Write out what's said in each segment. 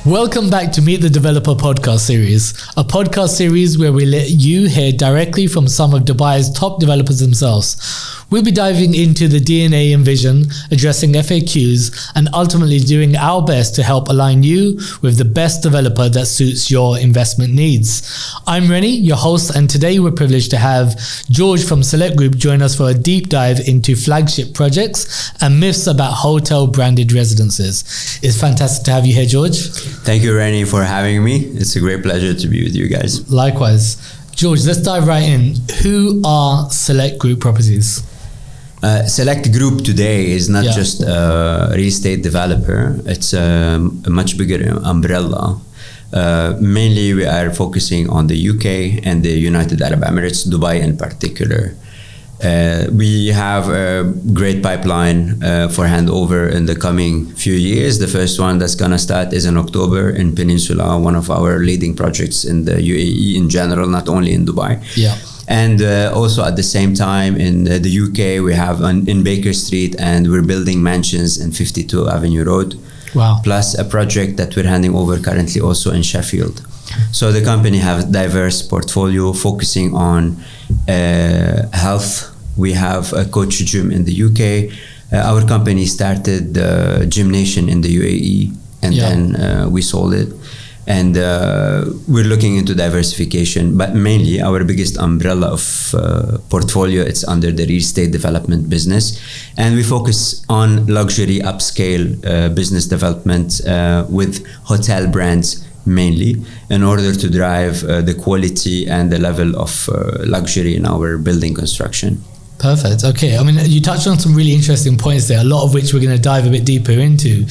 Welcome back to Meet the Developer podcast series, a podcast series where we let you hear directly from some of Dubai's top developers themselves. We'll be diving into the DNA and vision, addressing FAQs, and ultimately doing our best to help align you with the best developer that suits your investment needs. I'm Rennie, your host, and today we're privileged to have George from Select Group join us for a deep dive into flagship projects and myths about hotel branded residences. It's fantastic to have you here, George. Thank you, Rennie, for having me. It's a great pleasure to be with you guys. Likewise. George, let's dive right in. Who are Select Group Properties? Select Group today is not just a real estate developer. It's a much bigger umbrella. Mainly, we are focusing on the UK and the United Arab Emirates, Dubai in particular. We have a great pipeline for handover in the coming few years. The first one that's going to start is in October in Peninsula, one of our leading projects in the UAE in general, not only in Dubai. Yeah. And also at the same time in the UK, we have in Baker Street, and we're building mansions in 52 Avenue Road. Wow. Plus a project that we're handing over currently also in Sheffield. So the company has a diverse portfolio focusing on health. We have a Coach Gym in the UK. Our company started Gym Nation in the UAE, and then we sold it. And we're looking into diversification, but mainly our biggest umbrella of portfolio, it's under the real estate development business. And we focus on luxury upscale business development with hotel brands mainly, in order to drive the quality and the level of luxury in our building construction. Perfect. Okay. I mean, you touched on some really interesting points there, a lot of which we're going to dive a bit deeper into.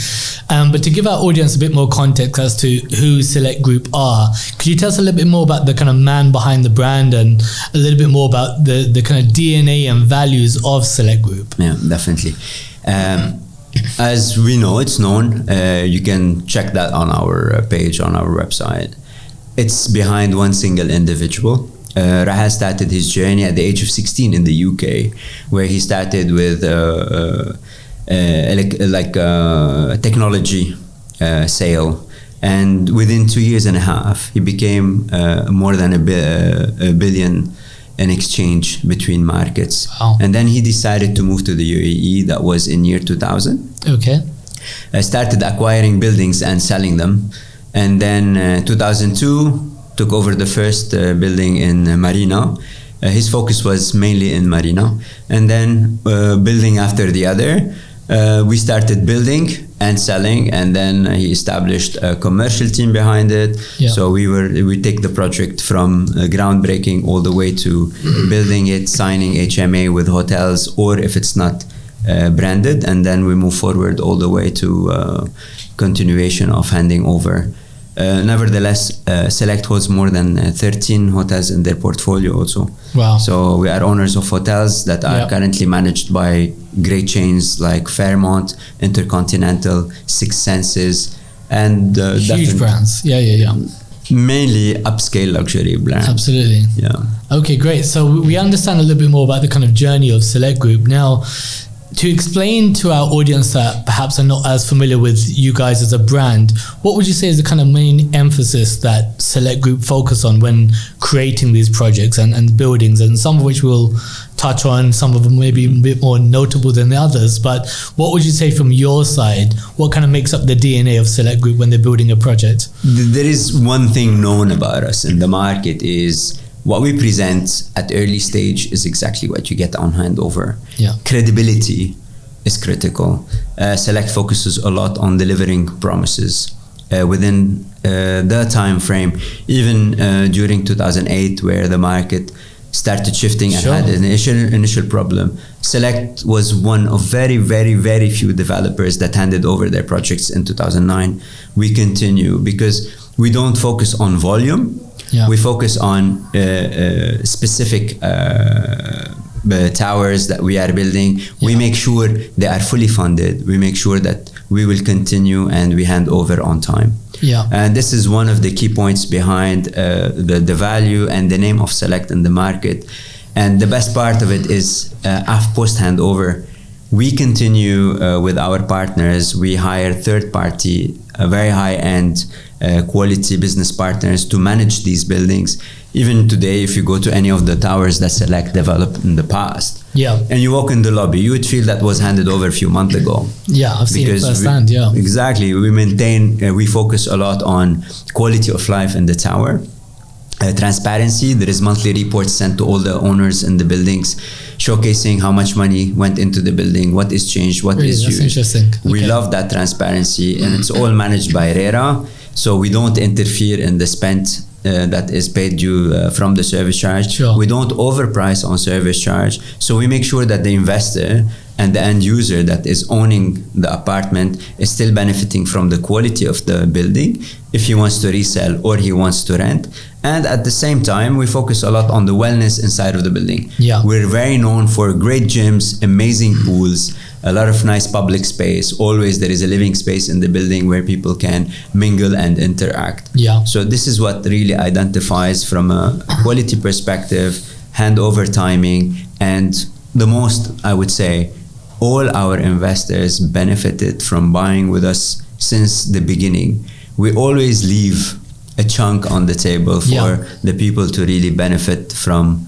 But to give our audience a bit more context as to who Select Group are, could you tell us a little bit more about the kind of man behind the brand and a little bit more about the kind of DNA and values of Select Group? Yeah, definitely. As we know, it's known. You can check that on our page, on our website. It's behind one single individual. Rahal started his journey at the age of 16 in the UK, where he started with technology sale, and within 2 years and a half he became more than a billion in exchange between markets. Wow. And then he decided to move to the UAE. That was in year 2000. Okay. Started acquiring buildings and selling them, and then 2002 took over the first building in Marina. His focus was mainly in Marina, and then building after the other. We started building and selling, and then he established a commercial team behind it. Yeah. So we take the project from groundbreaking all the way to building it, signing HMA with hotels, or if it's not branded, and then we move forward all the way to continuation of handing over. Nevertheless, Select holds more than 13 hotels in their portfolio also. Wow. So we are owners of hotels that are currently managed by great chains like Fairmont, Intercontinental, Six Senses, and huge brands. Yeah. Mainly upscale luxury brands. Absolutely. Yeah. Okay, great. So we understand a little bit more about the kind of journey of Select Group. Now, to explain to our audience that perhaps are not as familiar with you guys as a brand, what would you say is the kind of main emphasis that Select Group focus on when creating these projects and buildings, and some of which we'll touch on, some of them maybe a bit more notable than the others, but what would you say from your side, what kind of makes up the DNA of Select Group when they're building a project? There is one thing known about us in the market is what we present at early stage is exactly what you get on handover. Yeah. Credibility is critical. Select focuses a lot on delivering promises within the time frame. Even during 2008, where the market started shifting and had an initial problem, Select was one of very, very, very few developers that handed over their projects in 2009. We continue because we don't focus on volume. Yeah. We focus on specific towers that we are building. We make sure they are fully funded. We make sure that we will continue and we hand over on time. Yeah. And this is one of the key points behind the value and the name of Select in the market. And the best part of it is post handover, we continue with our partners. We hire third-party, very high-end quality business partners to manage these buildings. Even today, if you go to any of the towers that Select developed in the past, and you walk in the lobby, you would feel that was handed over a few months ago. Yeah, I've seen it firsthand. Exactly. We focus a lot on quality of life in the tower. Transparency. There is monthly reports sent to all the owners in the buildings, showcasing how much money went into the building, what is changed, what is used. Interesting. We love that transparency, and it's all managed by RERA, so we don't interfere in the spend that is paid due from the service charge. We don't overprice on service charge, so we make sure that the investor and the end user that is owning the apartment is still benefiting from the quality of the building if he wants to resell or he wants to rent. And at the same time, we focus a lot on the wellness inside of the building. We're very known for great gyms, amazing pools, a lot of nice public space. Always there is a living space in the building where people can mingle and interact. So this is what really identifies from a quality perspective, handover timing, and the most, I would say, all our investors benefited from buying with us since the beginning. We always leave a chunk on the table for the people to really benefit from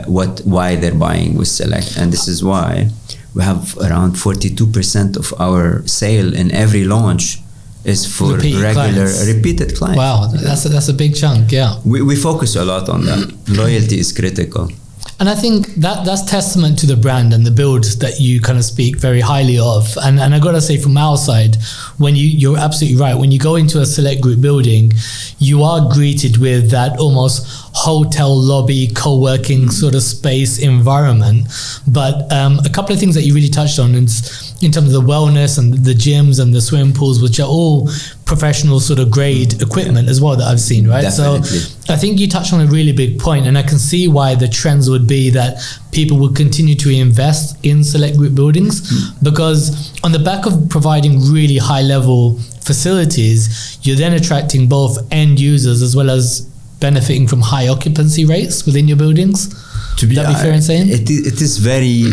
why they're buying with Select. And this is why we have around 42% of our sale in every launch is for repeated clients. Wow, that's a big chunk. We focus a lot on that. Loyalty is critical. And I think that's testament to the brand and the build that you kind of speak very highly of. And I got to say, from our side, when you're absolutely right. When you go into a Select Group building, you are greeted with that almost hotel lobby, co-working sort of space environment. But a couple of things that you really touched on is in terms of the wellness and the gyms and the swimming pools, which are all professional sort of grade equipment as well that I've seen, right? Definitely. So I think you touched on a really big point, and I can see why the trends would be that people will continue to invest in Select Group buildings, because on the back of providing really high level facilities, you're then attracting both end users as well as benefiting from high occupancy rates within your buildings. Would that be fair in saying? It is very,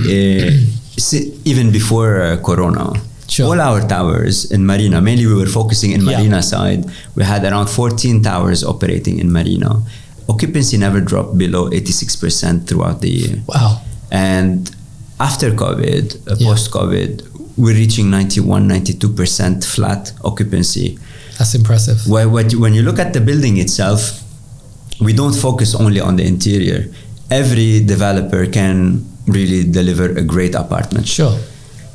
even before Corona, all our towers in Marina, mainly we were focusing in Marina side, we had around 14 towers operating in Marina. Occupancy never dropped below 86% throughout the year. Wow. And after COVID, post-COVID, we're reaching 91, 92% flat occupancy. That's impressive. When you look at the building itself, we don't focus only on the interior. Every developer can really deliver a great apartment.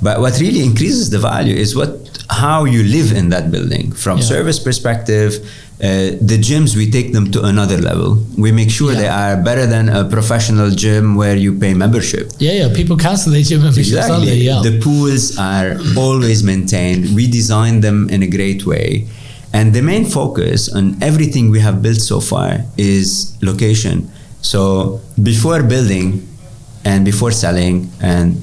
But what really increases the value is how you live in that building. From service perspective, the gyms, we take them to another level. We make sure they are better than a professional gym where you pay membership. People cancel their gym memberships. Exactly. The pools are always maintained. We design them in a great way. And the main focus on everything we have built so far is location. So before building and before selling, and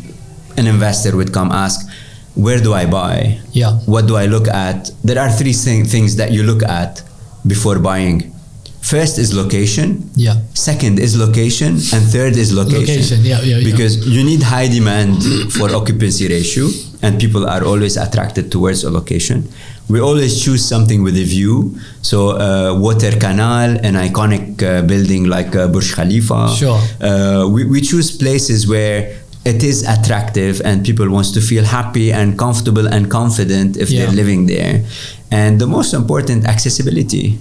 an investor would come ask, where do I buy? What do I look at? There are three things that you look at before buying. First is location. Second is location. And third is location. Because you need high demand for occupancy ratio, and people are always attracted towards a location. We always choose something with a view. So water canal, an iconic building like Burj Khalifa. We choose places where it is attractive and people want to feel happy and comfortable and confident if they're living there. And the most important, accessibility.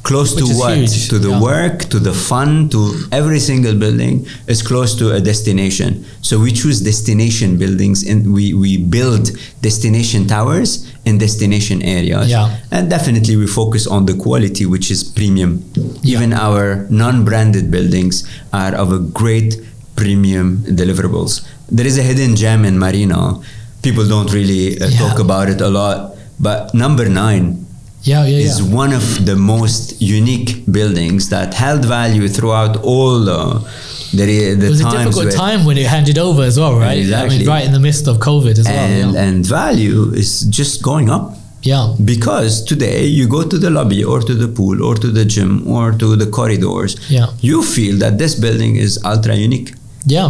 Close to what? Huge. To the work, to the fun, to every single building is close to a destination. So we choose destination buildings, and we build destination towers in destination areas. And definitely we focus on the quality, which is premium. Even our non-branded buildings are of a great premium deliverables. There is a hidden gem in Marina. People don't really talk about it a lot, but number 9 is one of the most unique buildings that held value throughout all the times. It was a difficult time when it handed over as well, right? Exactly. I mean, right in the midst of COVID as well. And value is just going up. Because today you go to the lobby or to the pool or to the gym or to the corridors, you feel that this building is ultra unique.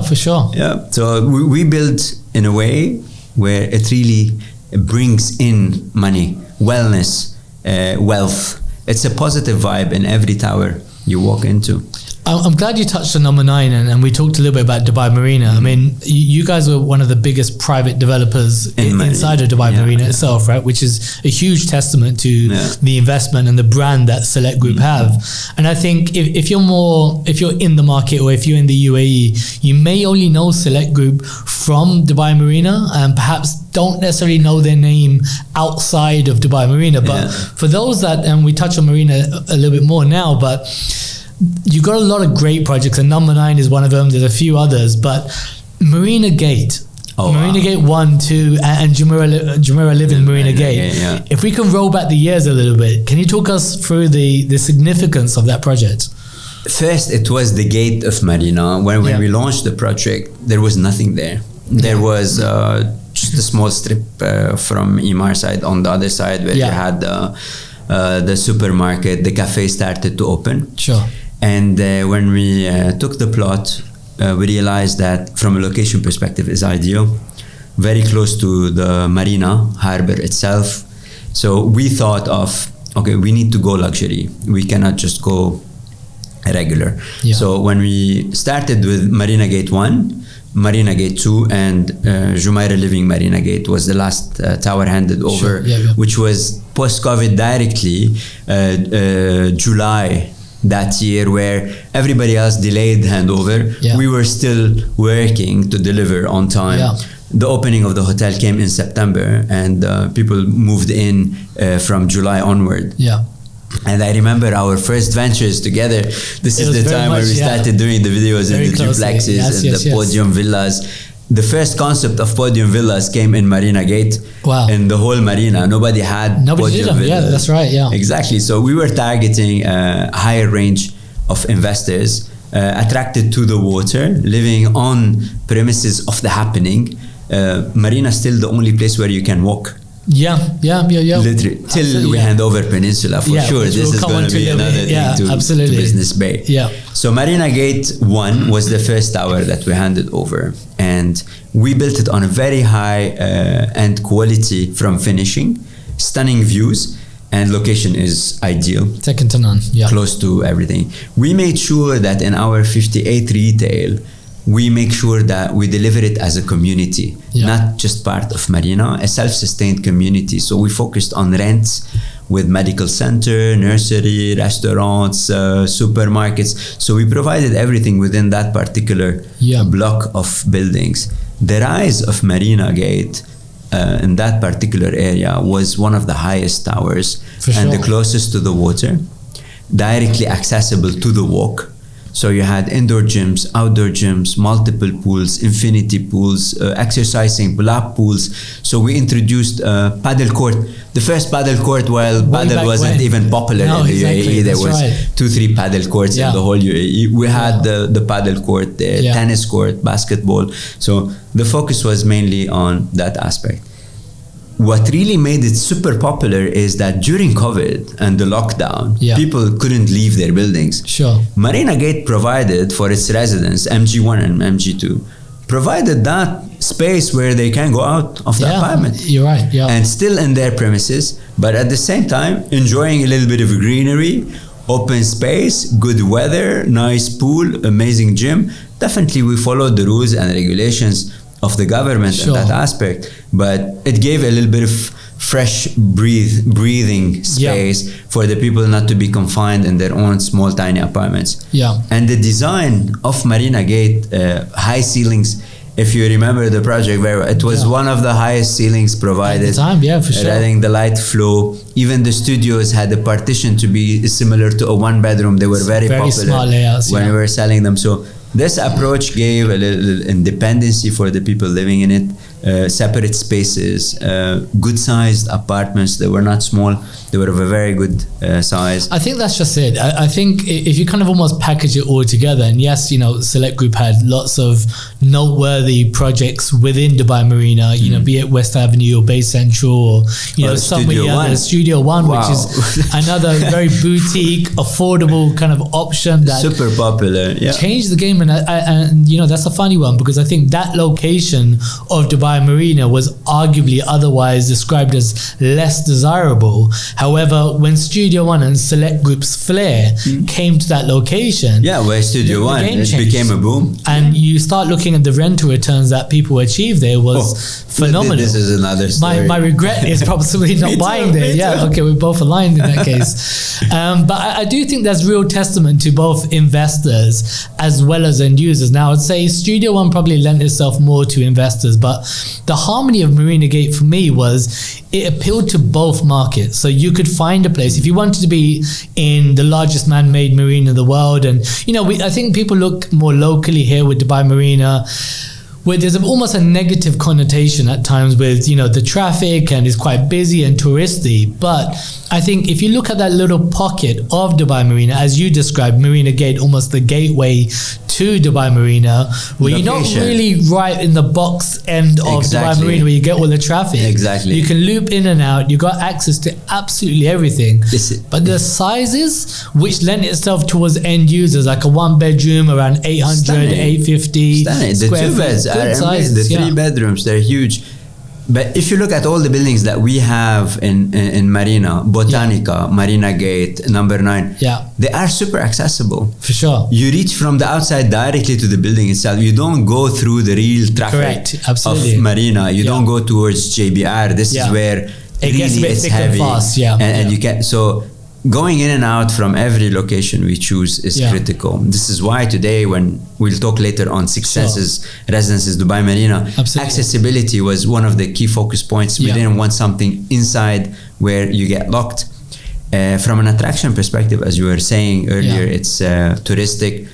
For sure. So we build in a way where it really brings in money, wellness, wealth. It's a positive vibe in every tower you walk into. I'm glad you touched on number 9, and we talked a little bit about Dubai Marina. I mean, you guys were one of the biggest private developers inside of Dubai Marina itself, right? Which is a huge testament to the investment and the brand that Select Group have. And I think if you're in the market, or if you're in the UAE, you may only know Select Group from Dubai Marina, and perhaps don't necessarily know their name outside of Dubai Marina. But for those that, and we touch on Marina a little bit more now, but you've got a lot of great projects, and number 9 is one of them. There's a few others, but Marina Gate, Gate 1, 2, and Jumeirah live in Marina Gate. If we can roll back the years a little bit, can you talk us through the significance of that project? First, it was the gate of Marina. When we launched the project, there was nothing there. There was just a small strip from Emaar side on the other side, where you had the supermarket, the cafe started to open. Sure. And when we took the plot, we realized that from a location perspective is ideal, very close to the marina harbor itself. So we thought of, okay, we need to go luxury. We cannot just go regular. So when we started with Marina Gate 1, Marina Gate 2, and Jumeirah Living Marina Gate was the last tower handed over, which was post-COVID directly, July that year, where everybody else delayed handover. We were still working to deliver on time. The opening of the hotel came in September, and people moved in from July onward. And I remember our first ventures together. This is the time where we started doing the videos in the duplexes and the podium villas. The first concept of podium villas came in Marina Gate. In the whole marina, nobody had podium villas. Yeah, that's right. Exactly. So we were targeting a higher range of investors attracted to the water, living on premises of the happening. Marina is still the only place where you can walk. Literally, till we hand over Peninsula, for sure. This is going to be another thing to Business Bay. So Marina Gate 1 was the first tower that we handed over, and we built it on a very high end quality from finishing, stunning views, and location is ideal. Second to none. Close to everything. We made sure that in our 58 retail, we make sure that we deliver it as a community, not just part of Marina, a self-sustained community. So we focused on rents with medical center, nursery, restaurants, supermarkets. So we provided everything within that particular block of buildings. The rise of Marina Gate in that particular area was one of the highest towers and the closest to the water, directly accessible to the walk. So you had indoor gyms, outdoor gyms, multiple pools, infinity pools, exercising, lap pools. So we introduced paddle court. The first paddle court, while paddle wasn't even popular in the UAE, there was 2-3 paddle courts in the whole UAE. We had the paddle court there, tennis court, basketball. So the focus was mainly on that aspect. What really made it super popular is that during COVID and the lockdown, people couldn't leave their buildings. Marina Gate provided for its residents, MG1 and MG2, provided that space where they can go out of the apartment. You're right. And still in their premises, but at the same time, enjoying a little bit of greenery, open space, good weather, nice pool, amazing gym. Definitely we followed the rules and regulations of the government in that aspect, but it gave a little bit of fresh breathing space for the people not to be confined in their own small tiny apartments. And the design of Marina Gate, high ceilings, if you remember the project very well, it was one of the highest ceilings provided. At the time, for sure. Letting the light flow. Even the studios had a partition to be similar to a one bedroom. They were very popular smart layouts, when we were selling them. So this approach gave a little independency for the people living in it, separate spaces, good-sized apartments. They were not small. They were of a very good size. I think that's just it. I think if you kind of almost package it all together, and yes, Select Group had lots of noteworthy projects within Dubai Marina, be it West Avenue or Bay Central or, so many others. Studio One, wow. Which is another very boutique, affordable kind of option that super popular. Yeah. Changed the game. And that's a funny one, because I think that location of Dubai Marina was arguably otherwise described as less desirable. However, when Studio One and Select Group's flair came to that location, where Studio One, it became a boom. And you start looking at the rental returns that people achieved there was phenomenal. This is another story. My regret is probably not buying there. Yeah, okay, we're both aligned in that case. But I do think there's real testament to both investors as well as end users. Now, I'd say Studio One probably lent itself more to investors, but the harmony of Marina Gate for me was it appealed to both markets. So you could find a place if you wanted to be in the largest man-made marina in the world. And I think people look more locally here with Dubai Marina, where there's almost a negative connotation at times with the traffic, and it's quite busy and touristy. But I think if you look at that little pocket of Dubai Marina, as you described, Marina Gate, almost the gateway to Dubai Marina, where you're not really right in the box end of Dubai Marina where you get all the traffic. Exactly. You can loop in and out. You got access to absolutely everything. But the sizes, which lend itself towards end users, like a one bedroom around 800, 850 the square two beds feet. are amazing. The three bedrooms, they're huge. But if you look at all the buildings that we have in Marina, Botanica, Marina Gate, number 9, they are super accessible. For sure. You reach from the outside directly to the building itself. You don't go through the real traffic of Marina. You don't go towards JBR. This is where it really gets a bit it's thick heavy. And fast, and you can going in and out from every location we choose is critical. This is why today, when we'll talk later on Senses Residences Dubai Marina, accessibility was one of the key focus points. We didn't want something inside where you get locked. From an attraction perspective, as you were saying earlier, it's touristic.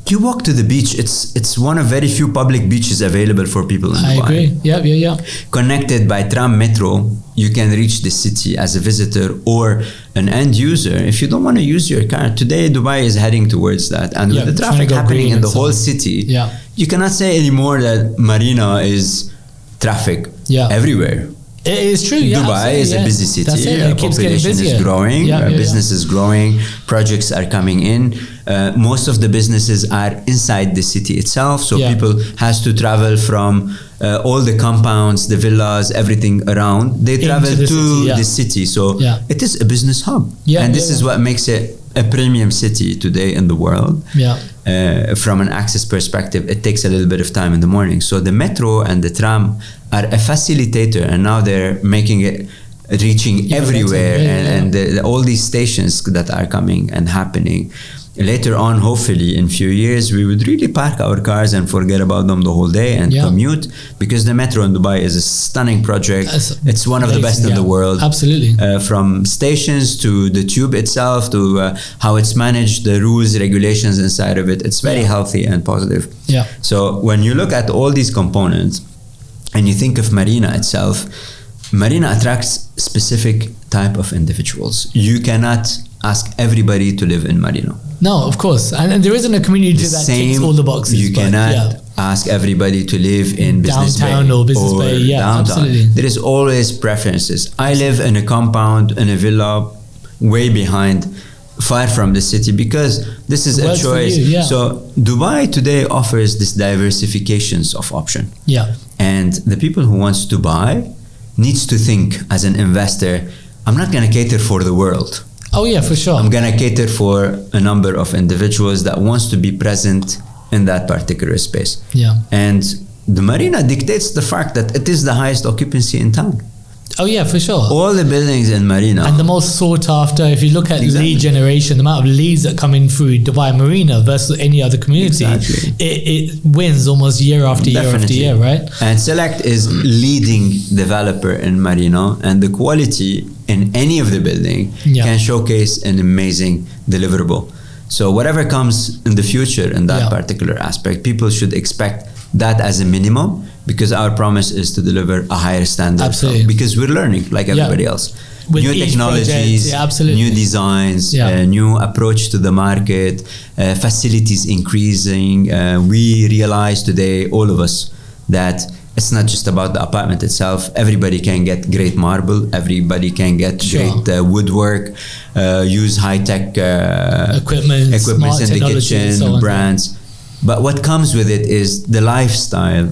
You walk to the beach. It's one of very few public beaches available for people in Dubai. I agree. Yeah. Connected by tram metro, you can reach the city as a visitor or an end user. If you don't want to use your car, today Dubai is heading towards that. And with the traffic happening in the whole city, you cannot say anymore that Marina is traffic everywhere. It is true. Dubai is a busy city. Population is growing. Business is growing. Projects are coming in. Most of the businesses are inside the city itself. So people has to travel from all the compounds, the villas, everything around. They travel to the city. So it is a business hub. And this is what makes it a premium city today in the world. From an access perspective, it takes a little bit of time in the morning. So the metro and the tram are a facilitator, and now they're making it reaching everywhere, and all these stations that are coming and happening. Later on, hopefully in few years, we would really park our cars and forget about them the whole day and commute, because the metro in Dubai is a stunning project. It's one of the best in the world. Absolutely. From stations to the tube itself to how it's managed, the rules, regulations inside of it. It's very healthy and positive. So when you look at all these components and you think of Marina itself, Marina attracts specific type of individuals. You cannot ask everybody to live in Marina. No, of course. And there isn't a community that ticks all the boxes. You cannot ask everybody to live in Business Bay. Downtown or Business Bay. Downtown. Absolutely. There is always preferences. I live in a compound, in a villa, way behind, far from the city, because this is a choice. So Dubai today offers this diversifications of option. And the people who wants to buy needs to think as an investor, I'm not going to cater for the world. Oh yeah, for sure. I'm going to cater for a number of individuals that wants to be present in that particular space. And the Marina dictates the fact that it is the highest occupancy in town. Oh yeah, for sure. All the buildings in Marina. And the most sought after, if you look at lead generation, the amount of leads that come in through Dubai Marina versus any other community, it wins almost year after year after year, right? And Select is leading developer in Marina, and the quality in any of the building can showcase an amazing deliverable. So whatever comes in the future in that particular aspect, people should expect that as a minimum, because our promise is to deliver a higher standard. Absolutely. Because we're learning like everybody else. With new each technologies, project, new designs, new approach to the market, facilities increasing. We realize today, all of us, that it's not just about the apartment itself. Everybody can get great marble. Everybody can get great woodwork. Use high-tech equipment in the kitchen, brands. But what comes with it is the lifestyle,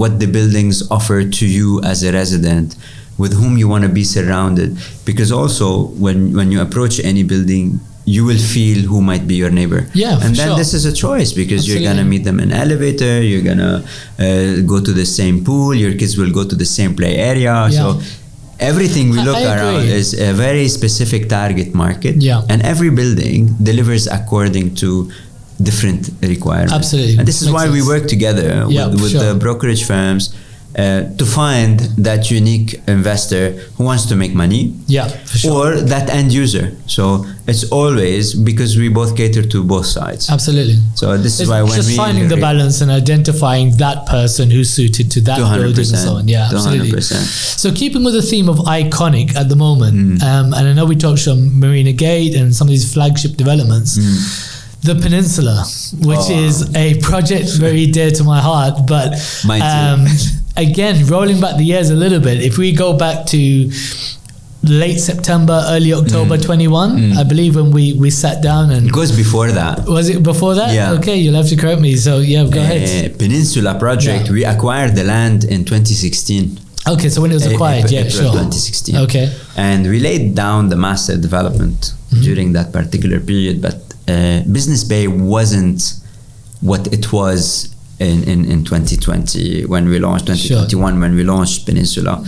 what the buildings offer to you as a resident, with whom you want to be surrounded. Because also, when you approach any building, you will feel who might be your neighbor. And then this is a choice, because you're going to meet them in an elevator, you're going to go to the same pool, your kids will go to the same play area. So everything we look around is a very specific target market. And every building delivers according to different requirements. Absolutely. And this is why we work together with the brokerage firms to find that unique investor who wants to make money, or that end user. So it's always because we both cater to both sides. Absolutely. So this is why when just we finding the balance and identifying that person who's suited to that building and so on. Absolutely. 200%. So keeping with the theme of iconic at the moment, and I know we touched on Marina Gate and some of these flagship developments. The Peninsula, which is a project very dear to my heart, but again, rolling back the years a little bit, if we go back to late September, early October 21, I believe, when we sat down. And it goes before that. Was it before that? Yeah. Okay, you'll have to correct me. So go ahead. Peninsula project, we acquired the land in 2016. Okay, so when it was acquired, April 2016. Okay. And we laid down the master development during that particular period, but Business Bay wasn't what it was in 2020 when we launched, 2021 when we launched Peninsula.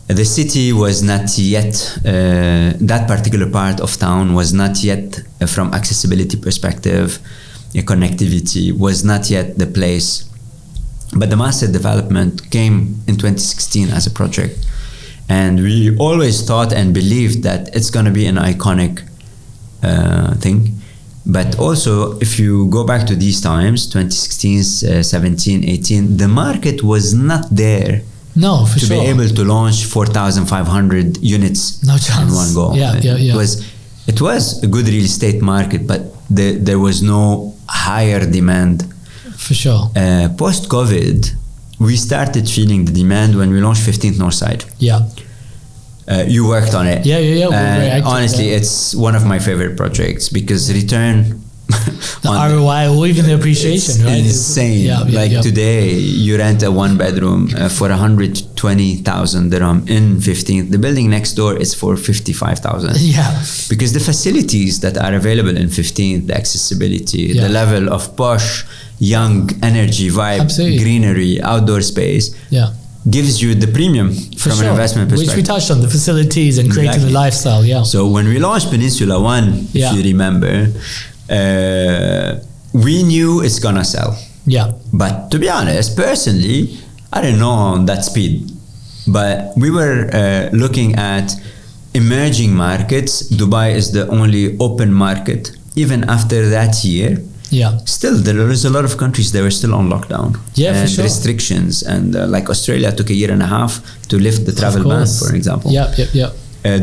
The city was not yet, that particular part of town was not yet, from accessibility perspective, connectivity, was not yet the place. But the master development came in 2016 as a project. And we always thought and believed that it's going to be an iconic thing. But also, if you go back to these times, 2016, 17, 18, the market was not there to be able to launch 4,500 units in one go. It was a good real estate market, but there was no higher demand. For sure. Post-COVID, we started feeling the demand when we launched 15th Northside. You worked on it. Honestly, it's one of my favorite projects because return the ROI or even the appreciation, right? Insane. Today, you rent a one bedroom for 120,000 dirham in 15th. The building next door is for 55,000. Because the facilities that are available in 15th, the accessibility, the level of posh, young energy vibe, greenery, outdoor space. Gives you the premium from an investment perspective. Which we touched on, the facilities and creating the lifestyle, So when we launched Peninsula 1, if you remember, we knew it's gonna sell. But to be honest, personally, I didn't know on that speed. But we were looking at emerging markets. Dubai is the only open market. Even after that year, still there is a lot of countries that were still on lockdown and restrictions, and like Australia took a year and a half to lift the travel ban, for example.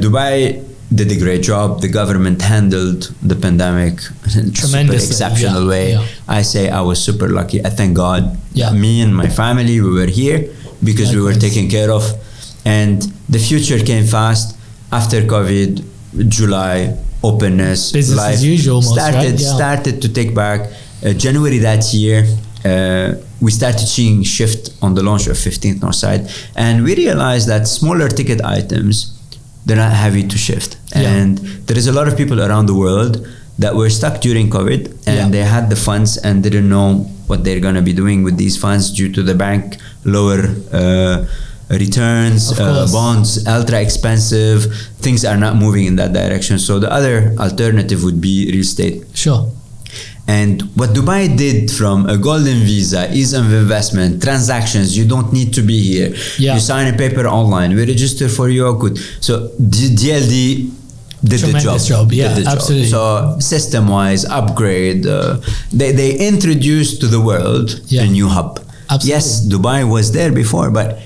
Dubai did a great job. The government handled the pandemic in a super exceptional way. I say I was super lucky. I thank God. Me and my family, we were here because we were taken care of, and the future came fast after COVID. July, openness, business life as usual, started to take back. January that year, we started seeing shift on the launch of 15th Northside, and we realized that smaller ticket items, they're not heavy to shift. And there is a lot of people around the world that were stuck during COVID, and they had the funds and didn't know what they're going to be doing with these funds due to the bank lower returns, bonds ultra expensive, things are not moving in that direction. So the other alternative would be real estate. And what Dubai did, from a golden visa, ease of investment, transactions, you don't need to be here. You sign a paper online, we register for your good. So DLD did Tremendous the job. Absolutely. So system-wise, upgrade. They introduced to the world a new hub. Absolutely. Yes, Dubai was there before, but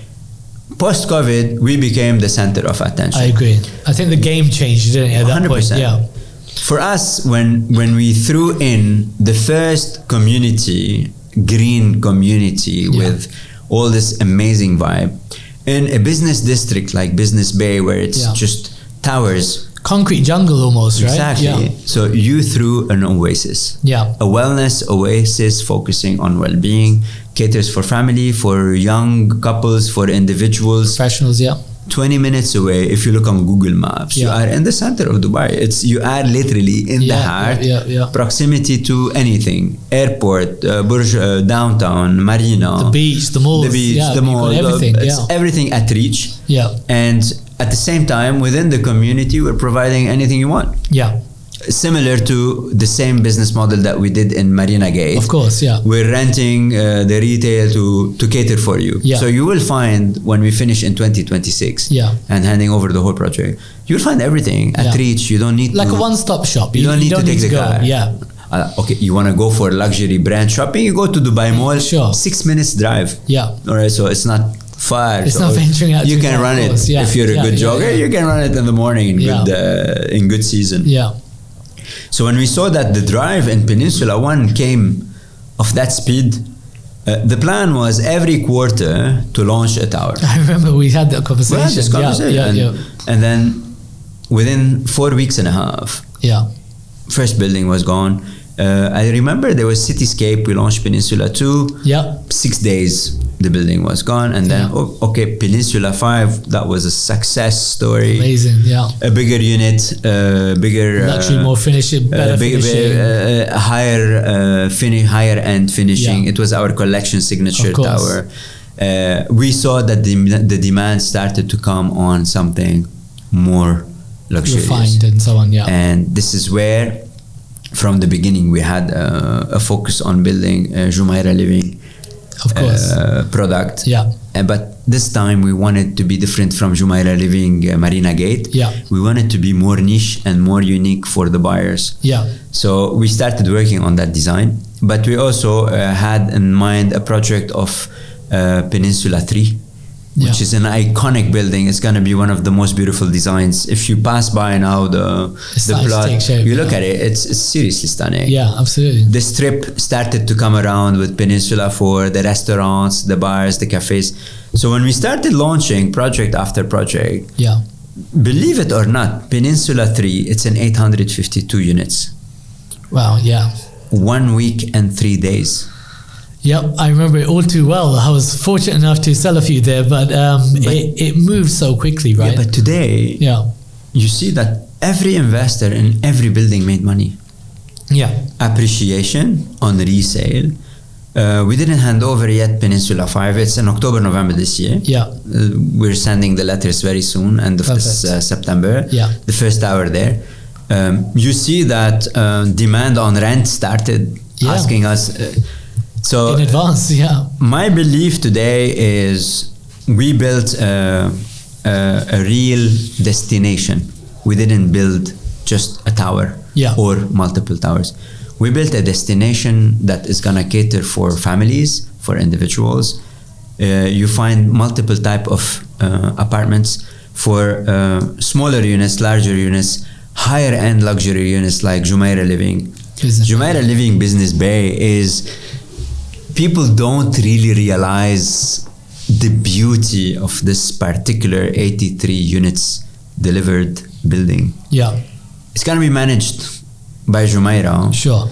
post-COVID, we became the center of attention. I agree. I think the game changed, didn't it, at that 100%. point? Yeah. For us, when we threw in the first community, green community with all this amazing vibe, in a business district like Business Bay, where it's just towers. Concrete jungle almost, right? Exactly. Yeah. So you threw an oasis. Yeah. A wellness oasis focusing on well-being, caters for family, for young couples, for individuals. Professionals, yeah. 20 minutes away, if you look on Google Maps, you are in the center of Dubai. You are literally in the heart, proximity to anything. Airport, Burj, downtown, Marina. The beach, the malls. The mall. Everything, it's everything at reach. Yeah. And at the same time, within the community, we're providing anything you want. Yeah. Similar to the same business model that we did in Marina Gate. Of course, yeah. We're renting the retail to cater for you. Yeah. So you will find, when we finish in 2026 and handing over the whole project, you'll find everything at reach. You don't need like a one-stop shop. You don't need to take the go. car. Yeah. Okay, you want to go for luxury brand shopping, you go to Dubai Mall, 6 minutes drive. Yeah. All right, so it's not far. It's not venturing out. You can run it. If you're a good jogger, you can run it in the morning in good season. Yeah. So when we saw that the drive in Peninsula 1 came of that speed, the plan was every quarter to launch a tower. I remember we had that conversation. We had this conversation. And then within 4 weeks and a half, first building was gone. I remember there was Cityscape, we launched Peninsula 2. 6 days, the building was gone. And then, Peninsula 5, that was a success story. Amazing, A bigger unit, bigger... Luxury, more finishing, better finishing. Higher end finishing. It was our collection signature tower. We saw that the demand started to come on something more luxurious. Refined and so on, And this is where, from the beginning, we had a focus on building Jumeirah living product. But this time we wanted to be different from Jumeirah living Marina Gate. We wanted to be more niche and more unique for the buyers. So we started working on that design. But we also had in mind a project of Peninsula 3. Which is an iconic building. It's going to be one of the most beautiful designs. If you pass by now the plot, shape, you look at it, it's seriously stunning. Yeah, absolutely. The strip started to come around with Peninsula 4, the restaurants, the bars, the cafes. So when we started launching project after project, believe it or not, Peninsula 3, it's an 852 units. Wow, 1 week and 3 days. Yep, I remember it all too well. I was fortunate enough to sell a few there, but it moved so quickly, right? Yeah, but today, you see that every investor in every building made money. Appreciation on resale. We didn't hand over yet Peninsula 5. It's in October, November this year. We're sending the letters very soon, end of this September. The first tower there. You see that demand on rent started asking us... So in advance, my belief today is we built a real destination. We didn't build just a tower or multiple towers. We built a destination that is going to cater for families, for individuals. You find multiple type of apartments for smaller units, larger units, higher end luxury units like Jumeirah Living. Jumeirah Living Business Bay is... People don't really realize the beauty of this particular 83 units delivered building. It's going to be managed by Jumeirah. Sure.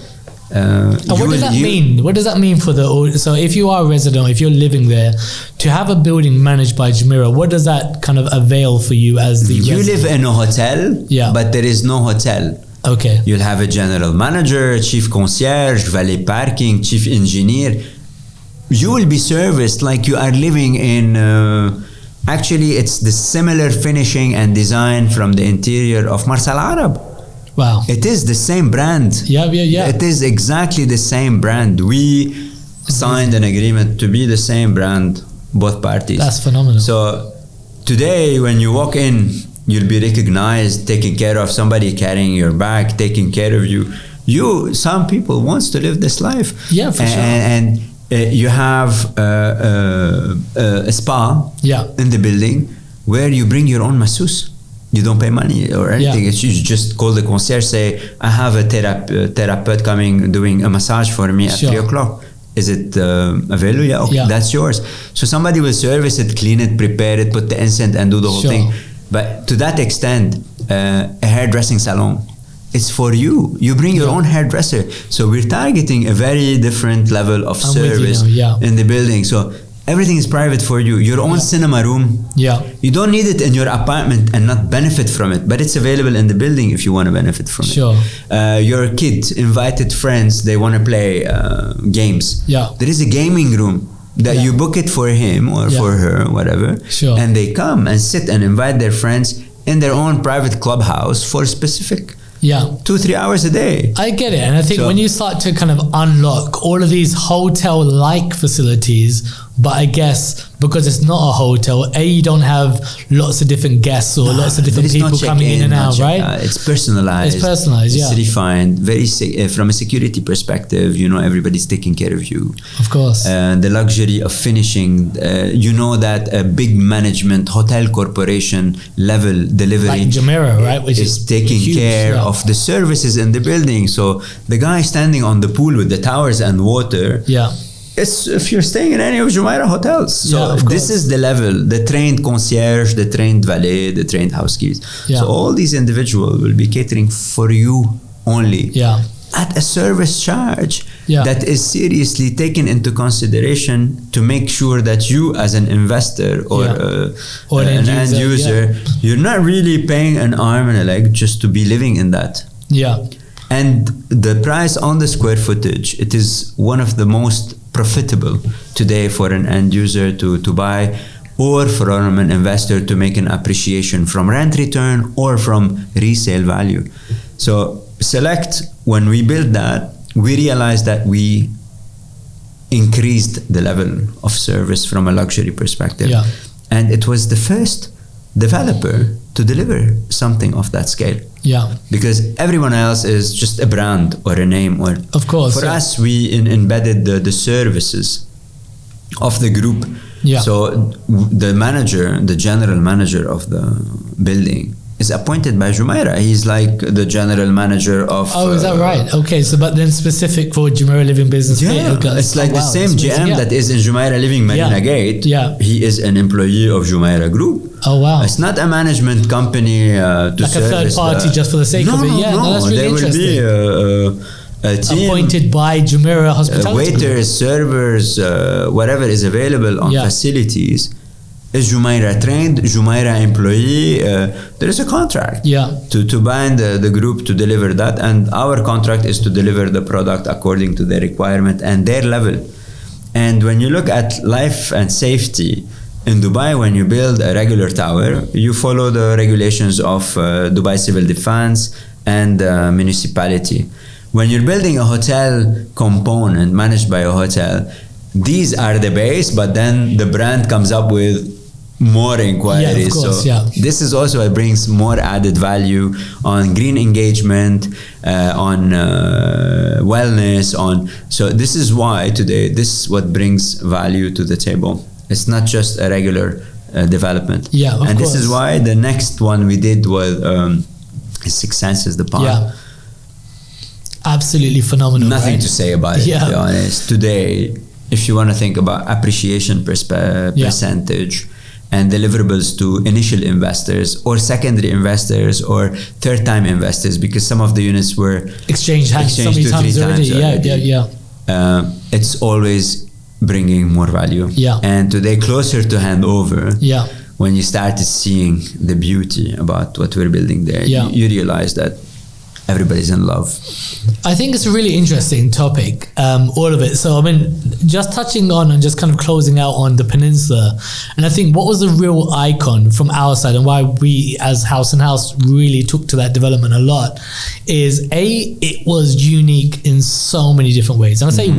And what does that mean? What does that mean for the... So if you are a resident, if you're living there, to have a building managed by Jumeirah, what does that kind of avail for you as the resident? You live in a hotel, but there is no hotel. Okay. You'll have a general manager, chief concierge, valet parking, chief engineer. You will be serviced like you are living in... actually, it's the similar finishing and design from the interior of Mars Al Arab. Wow. It is the same brand. It is exactly the same brand. We signed an agreement to be the same brand, both parties. That's phenomenal. So today, when you walk in, you'll be recognized, taken care of, somebody carrying your bag, taking care of you. Some people wants to live this life. Yeah, for sure. And You have a spa in the building where you bring your own masseuse. You don't pay money or anything. You just call the concierge, say, I have a therapist coming doing a massage for me at 3 o'clock. Is it available? Yeah, okay, that's yours. So somebody will service it, clean it, prepare it, put the incense and do the whole thing. But to that extent, a hairdressing salon, it's for you. You bring your own hairdresser. So we're targeting a very different level of service in the building. So everything is private for you. Your own cinema room. You don't need it in your apartment and not benefit from it, but it's available in the building if you want to benefit from it. Your kids, invited friends, they want to play games. There is a gaming room that you book it for him or for her, whatever. And they come and sit and invite their friends in their own private clubhouse for specific 2-3 hours a day. I get it. And I think when you start to kind of unlock all of these hotel-like facilities, but I guess because it's not a hotel, you don't have lots of different guests or lots of different people coming in and out, right? It's personalized. It's refined. Very from a security perspective, you know, everybody's taking care of you. Of course. The luxury of finishing, you know that a big management hotel corporation level delivery, like Jumeirah, right, which is taking care of the services in the building. So the guy standing on the pool with the towers and water. It's if you're staying in any of Jumeirah hotels. So this is the level, the trained concierge, the trained valet, the trained housekeepers. So all these individuals will be catering for you only at a service charge that is seriously taken into consideration to make sure that you as an investor or an end user, you're not really paying an arm and a leg just to be living in that. And the price on the square footage, it is one of the most profitable today for an end user to buy, or from an investor to make an appreciation from rent return or from resale value. So Select, when we built that, we realized that we increased the level of service from a luxury perspective. And it was the first developer to deliver something of that scale. Because everyone else is just a brand or a name. Or of course. For us, we embedded the services of the group. So the manager, the general manager of the building, is appointed by Jumeirah. He's like the general manager of... Oh, is that right? Okay, so but then specific for Jumeirah Living Business Bay. It's like the same GM that is in Jumeirah Living Marina Gate. He is an employee of Jumeirah Group. Oh, wow. It's not a management company to like a third party just for the sake of it. No, that's really interesting. There will be a team appointed by Jumeirah Hospitality. Waiters, servers, whatever is available on facilities. Is Jumeirah trained, Jumeirah employee? There is a contract to bind the group to deliver that, and our contract is to deliver the product according to their requirement and their level. And when you look at life and safety in Dubai, when you build a regular tower, you follow the regulations of Dubai Civil Defense and municipality. When you're building a hotel component managed by a hotel, these are the base, but then the brand comes up with more inquiries. This is also, it brings more added value on green engagement, on wellness, so this is why today, this is what brings value to the table. It's not just a regular development. And this is why the next one we did was Senses Dubai. Absolutely phenomenal. Nothing to say about it, to be honest. Today, if you want to think about appreciation percentage and deliverables to initial investors or secondary investors or third-time investors, because some of the units were exchanged hands so many times already. It's always bringing more value. And today, closer to handover, when you started seeing the beauty about what we're building there, you realize that everybody's in love. I think it's a really interesting topic, all of it. So, I mean, just touching on and just kind of closing out on the Peninsula, and I think what was the real icon from our side and why we as House and House really took to that development a lot is it was unique in so many different ways. And I say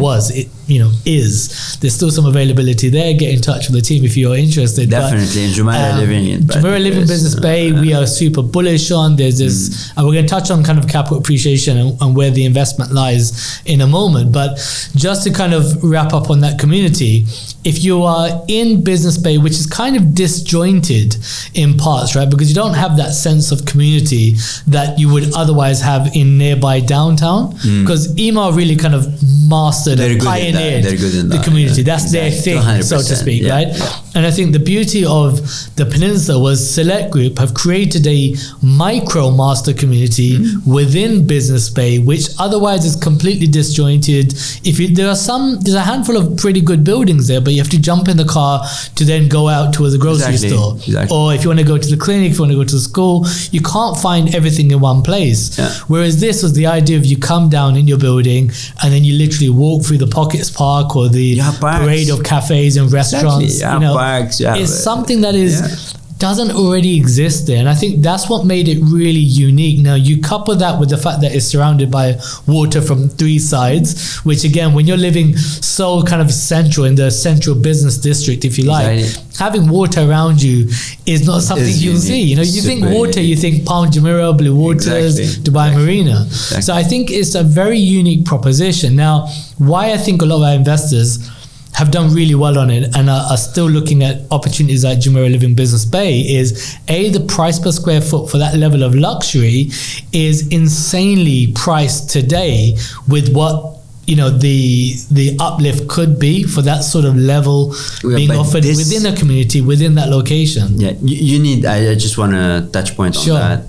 is. There's still some availability there. Get in touch with the team if you're interested. Definitely. In Jumeirah Living Business Bay, we are super bullish on. There's this, and we're going to touch on kind of capital appreciation and where the investment lies in a moment. But just to kind of wrap up on that community, if you are in Business Bay, which is kind of disjointed in parts, right? Because you don't have that sense of community that you would otherwise have in nearby downtown. Because Emaar really kind of mastered and pioneered the community. That's their thing, 100%, so to speak, right? And I think the beauty of the Peninsula was Select Group have created a micro master community within Business Bay, which otherwise is completely disjointed. There's a handful of pretty good buildings there, but you have to jump in the car to then go out to the grocery store. Or if you want to go to the clinic, if you want to go to the school, you can't find everything in one place. Whereas this was the idea of you come down in your building and then you literally walk through the Pockets Park or the parade of cafes and restaurants. It's something that doesn't already exist there, and I think that's what made it really unique. Now you couple that with the fact that it's surrounded by water from 3 sides, which again, when you're living so kind of central in the central business district, if you like, having water around you is not something you'll see. You think water, you think Palm Jumeirah, Blue Waters, Dubai Marina. So I think it's a very unique proposition. Now, why I think a lot of our investors have done really well on it and are still looking at opportunities like Jumeirah Living Business Bay is the price per square foot for that level of luxury is insanely priced today with what the uplift could be for that sort of level being offered within a community, within that location. You need, I just want to touch point on that.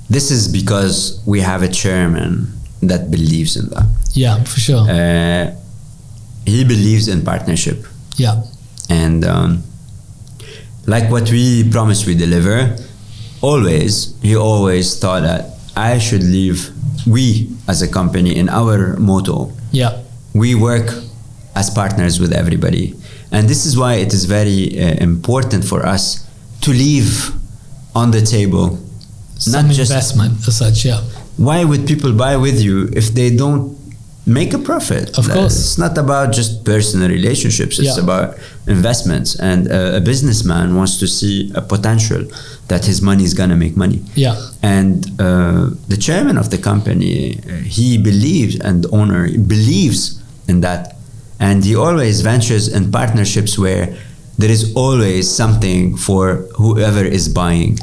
This is because we have a chairman that believes in that. For sure. He believes in partnership. And like what we promise we deliver, he always thought that I should leave, we as a company in our motto, we work as partners with everybody. And this is why it is very important for us to leave on the table some not just investment as such. Why would people buy with you if they don't make a profit? Of course. It's not about just personal relationships. It's about investments. And a businessman wants to see a potential that his money is going to make money. And the chairman of the company, he believes, and the owner believes in that. And he always ventures in partnerships where there is always something for whoever is buying.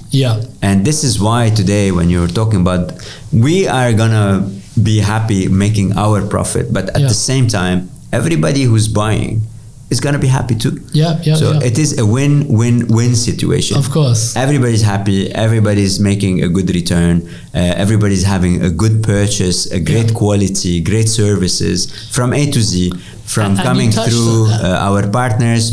And this is why today when you're talking about, we are going to be happy making our profit, but at the same time, everybody who's buying is going to be happy too. It is a win-win-win situation. Of course. Everybody's happy, everybody's making a good return, everybody's having a good purchase, a great quality, great services from A to Z, from coming through our partners,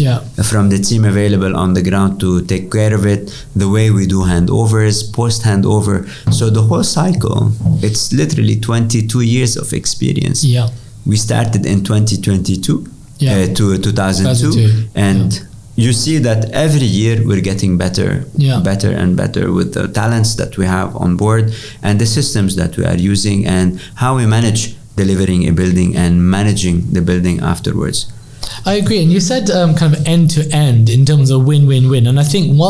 from the team available on the ground to take care of it, the way we do handovers, post-handover. So the whole cycle, it's literally 22 years of experience. We started in 2022 to 2002. And you see that every year we're getting better, better and better with the talents that we have on board and the systems that we are using and how we manage delivering a building and managing the building afterwards. I agree. And you said kind of end to end in terms of win-win-win. And I think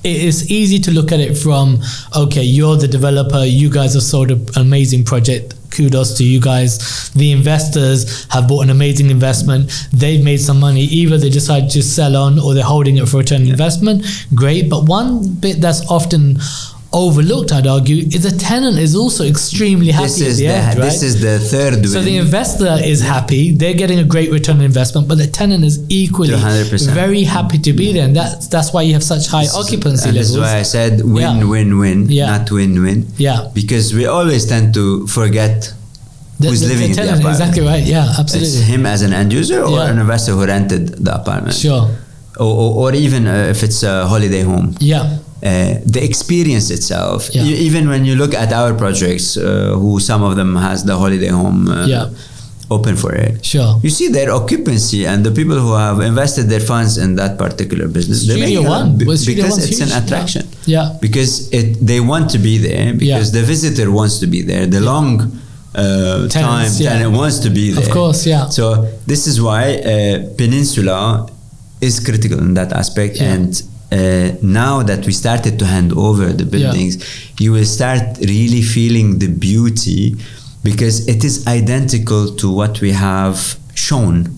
it is easy to look at it from, okay, you're the developer, you guys have sold an amazing project, kudos to you guys. The investors have bought an amazing investment, they've made some money, either they decide to sell on or they're holding it for return on investment, great. But one bit that's often overlooked, I'd argue, is the tenant is also extremely happy at the end, right? This is the third win. So the investor is happy, they're getting a great return on investment, but the tenant is equally 100%. very happy to be there, and that's why you have such high occupancy levels. That's why I said win-win-win, not win-win. Because we always tend to forget who's living in the apartment. Exactly right, absolutely. It's him as an end user or an investor who rented the apartment. Or even if it's a holiday home. The experience itself, even when you look at our projects, who some of them has the holiday home open for it, you see their occupancy and the people who have invested their funds in that particular business. Because it's an attraction. Because they want to be there, because the visitor wants to be there. The long time tenant wants to be there. Of course, yeah. So this is why Peninsula is critical in that aspect. And now that we started to hand over the buildings, you will start really feeling the beauty, because it is identical to what we have shown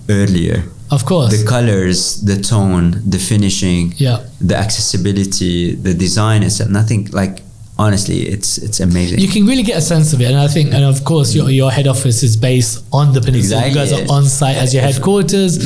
earlier. Of course. The colors, the tone, the finishing, the accessibility, the design itself, nothing like, honestly, it's amazing. You can really get a sense of it, and I think, and of course, your head office is based on the Peninsula. You guys are on site as your headquarters,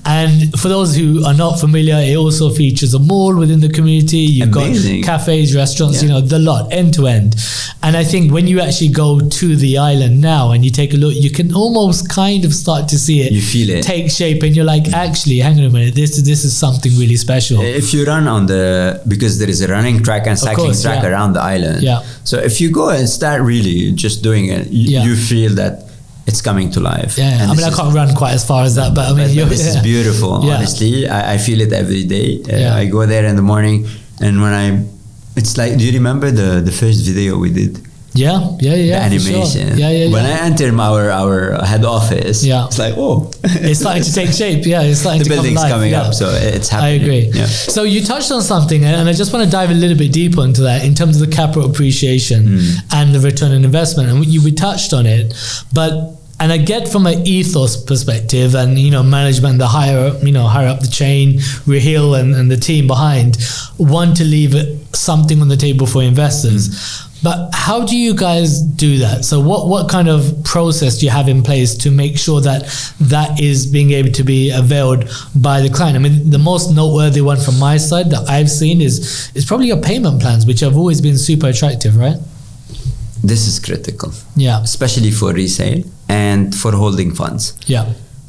and for those who are not familiar, it also features a mall within the community. You've got cafes, restaurants, the lot, end to end. And I think when you actually go to the island now and you take a look, you can almost kind of start to see it. You feel it take shape, and you're like, actually, hang on a minute, this is something really special. If you run on because there is a running track and cycling track around the island. So if you go and start really just doing it, you feel that it's coming to life. I mean, I can't run quite as far as that, but I mean, this is beautiful. Honestly, I feel it every day. I go there in the morning, and it's like, do you remember the first video we did? The animation. Sure. When I enter our head office, it's like, it's starting to take shape. It's starting the to come building's alive. coming up, so it's happening. I agree. So you touched on something, and I just want to dive a little bit deeper into that in terms of the capital appreciation and the return on investment. And we touched on it, and I get from an ethos perspective, and management, the higher up the chain, Raheel and the team behind, want to leave something on the table for investors. But how do you guys do that? So what kind of process do you have in place to make sure that is being able to be availed by the client? I mean, the most noteworthy one from my side that I've seen is probably your payment plans, which have always been super attractive, right? This is critical. Especially for resale and for holding funds.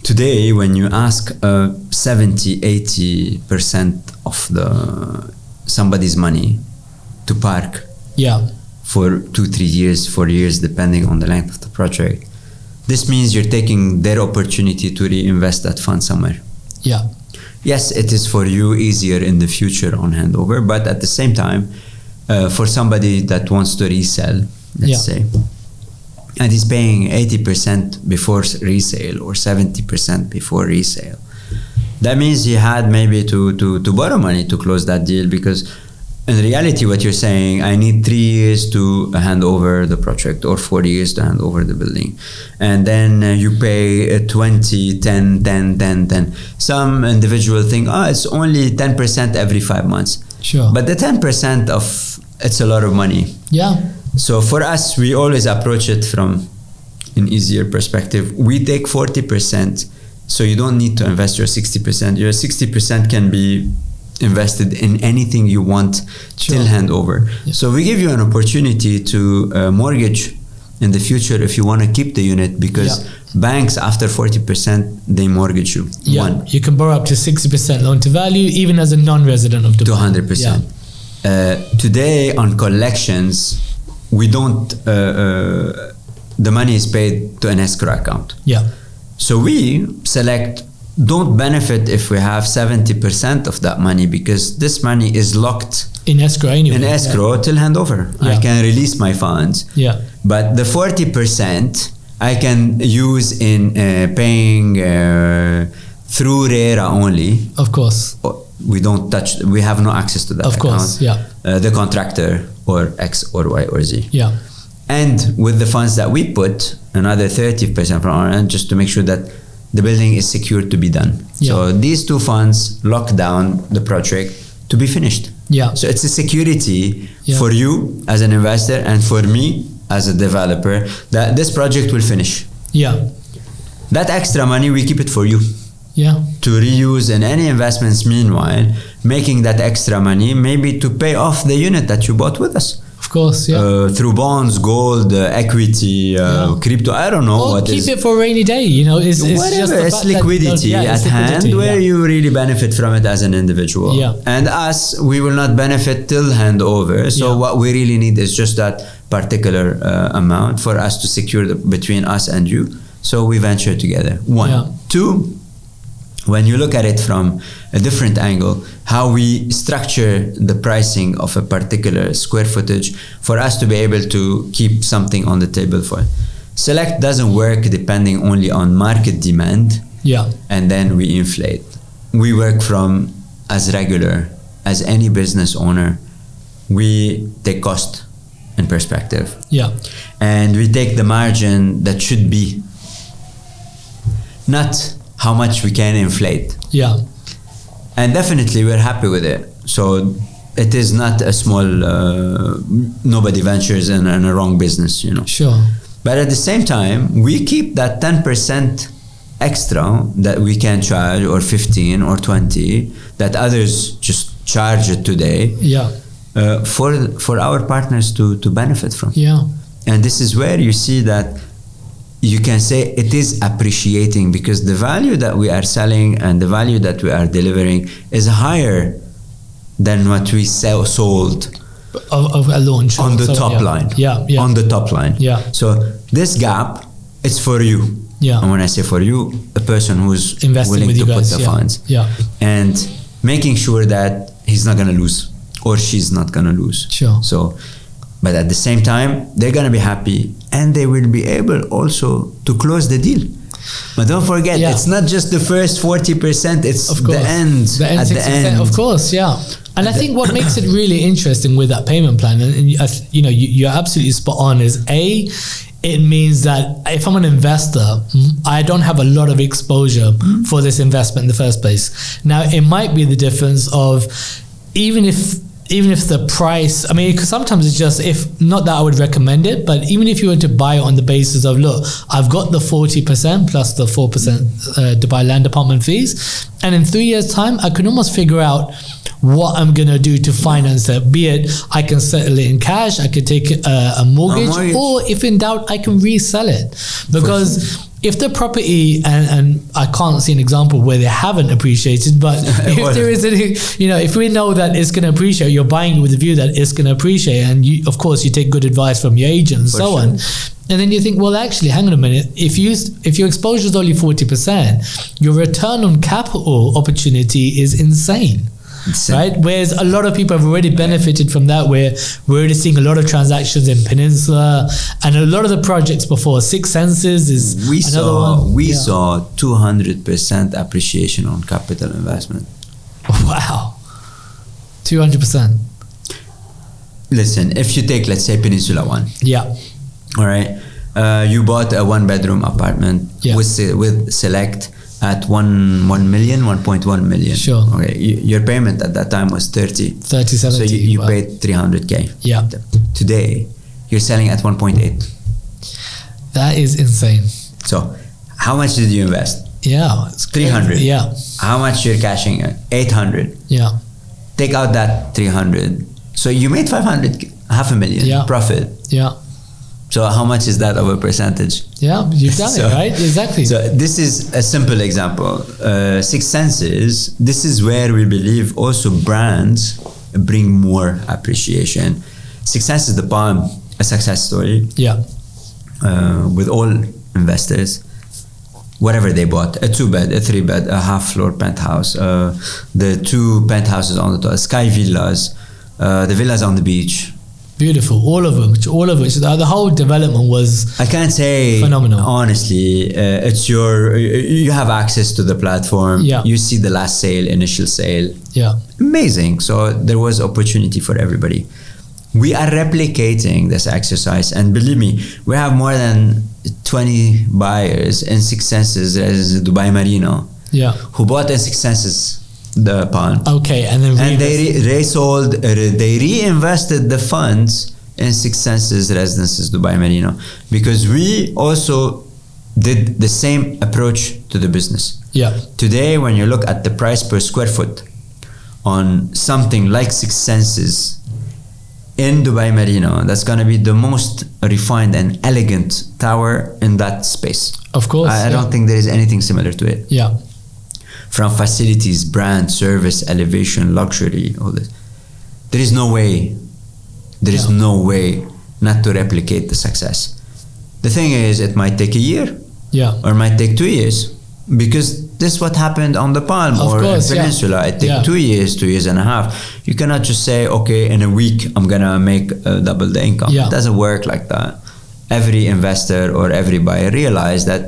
Today, when you ask 70-80% of somebody's money to park for 2-3 years, 4 years, depending on the length of the project, this means you're taking their opportunity to reinvest that fund somewhere. Yes, it is for you easier in the future on handover, but at the same time, for somebody that wants to resell, let's say, and he's paying 80% before resale or 70% before resale, that means he had maybe to borrow money to close that deal, because in reality, what you're saying, I need 3 years to hand over the project or 4 years to hand over the building. And then you pay 20, 10, 10, 10, 10. Some individual think, it's only 10% every 5 months. Sure. But the 10% it's a lot of money. So for us, we always approach it from an easier perspective. We take 40%, so you don't need to invest your 60%. Your 60% can be invested in anything you want till handover. So we give you an opportunity to mortgage in the future if you want to keep the unit, because banks after 40% they mortgage you. You can borrow up to 60% loan to value, even as a non-resident of Dubai. To 100%. Today on collections, we don't. The money is paid to an escrow account. So we don't benefit if we have 70% of that money, because this money is locked in escrow anyway. Till handover. I can release my funds. But the 40% I can use in paying through RERA only. Of course. We don't touch. We have no access to that. Of course. The contractor or X or Y or Z. And with the funds that we put, another 30% from our end, just to make sure that the building is secured to be done. So these two funds lock down the project to be finished. So it's a security for you as an investor and for me as a developer that this project will finish. That extra money, we keep it for you. To reuse in any investments meanwhile, making that extra money maybe to pay off the unit that you bought with us. Of course, through bonds, gold, equity, crypto, I don't know what keep it for a rainy day, it's just it's liquidity at hand where you really benefit from it as an individual. And us, we will not benefit till handover. So what we really need is just that particular amount for us to secure between us and you. So we venture together. One. Two, when you look at it from a different angle, how we structure the pricing of a particular square footage for us to be able to keep something on the table for it. Select doesn't work depending only on market demand. Yeah. And then we inflate. We work from as regular as any business owner. We take cost in perspective. Yeah. And we take the margin that should be, not how much we can inflate. Yeah. And definitely we're happy with it. So it is not a small, nobody ventures in a wrong business, you know. Sure. But at the same time, we keep that 10% extra that we can charge, or 15 or 20, that others just charge it today. Yeah. For our partners to benefit from. Yeah. And this is where you see that you can say it is appreciating, because the value that we are selling and the value that we are delivering is higher than what we sold Of a launch. on the top line. Yeah. Yeah. On the top line. Yeah. So this gap, it's for you. Yeah. And when I say for you, a person who's Investing willing with to you guys, put the yeah. funds. Yeah. And making sure that he's not going to lose, or she's not going to lose. Sure. So, but at the same time, they're going to be happy, and they will be able also to close the deal. But don't forget, it's not just the first 40%, it's the end. At the end. Of course, yeah. And I think what makes it really interesting with that payment plan, and you know, you're absolutely spot on, is it means that if I'm an investor, I don't have a lot of exposure for this investment in the first place. Now, it might be the difference of, even if the price, I mean, because sometimes it's just, if not that I would recommend it, but even if you were to buy it on the basis of, look, I've got the 40% plus the 4% Dubai Land Department fees, and in 3 years' time, I can almost figure out what I'm going to do to finance it. Be it I can settle it in cash, I could take a mortgage, or if in doubt, I can resell it. Because if the property, and I can't see an example where they haven't appreciated, but if there is if we know that it's going to appreciate, you're buying it with the view that it's going to appreciate, and you, of course, you take good advice from your agent and so on. And then you think, well, actually, hang on a minute. If your exposure is only 40%, your return on capital opportunity is insane. Right? Whereas a lot of people have already benefited from that, where we're already seeing a lot of transactions in Peninsula, and a lot of the projects before. Six Senses is another one. We saw 200% appreciation on capital investment. Wow. 200%. Listen, if you take, let's say, Peninsula 1. Yeah. All right. You bought a one-bedroom apartment with Select at 1 million, 1.1 million. Sure. Okay. Your payment at that time was 30. 70. So you paid 300K. Yeah. Today, you're selling at 1.8. That is insane. So how much did you invest? Yeah. It's 300. Yeah. How much you're cashing in? 800. Yeah. Take out that 300. So you made 500, $500,000 profit. Yeah. So how much is that of a percentage? Yeah, you've done it, right? Exactly. So this is a simple example. Six Senses, this is where we believe also brands bring more appreciation. Six Senses, the Palm, a success story. Yeah. With all investors, whatever they bought, a 2-bed, a 3-bed, a half-floor penthouse, the 2 penthouses on the top, Sky Villas, the villas on the beach. Beautiful, all of which the whole development was, I can't say phenomenal. Honestly, it's you have access to the platform. Yeah. You see the last sale, initial sale. Yeah. Amazing. So there was opportunity for everybody. We are replicating this exercise, and believe me, we have more than 20 buyers in Six Senses, as Dubai Marina, who bought in Six Senses the Palm. Okay, and then they reinvested the funds in Six Senses Residences Dubai Marina, because we also did the same approach to the business. Yeah. Today, when you look at the price per square foot on something like Six Senses in Dubai Marina, that's going to be the most refined and elegant tower in that space. Of course. I don't think there is anything similar to it. Yeah. From facilities, brand, service, elevation, luxury, all this. There is no way not to replicate the success. The thing is, it might take a year, or it might take 2 years, because this is what happened on the Palm or Peninsula. It takes 2 years, 2 years and a half. You cannot just say, okay, in a week I'm gonna make double the income. It doesn't work like that. every investor or every buyer realize that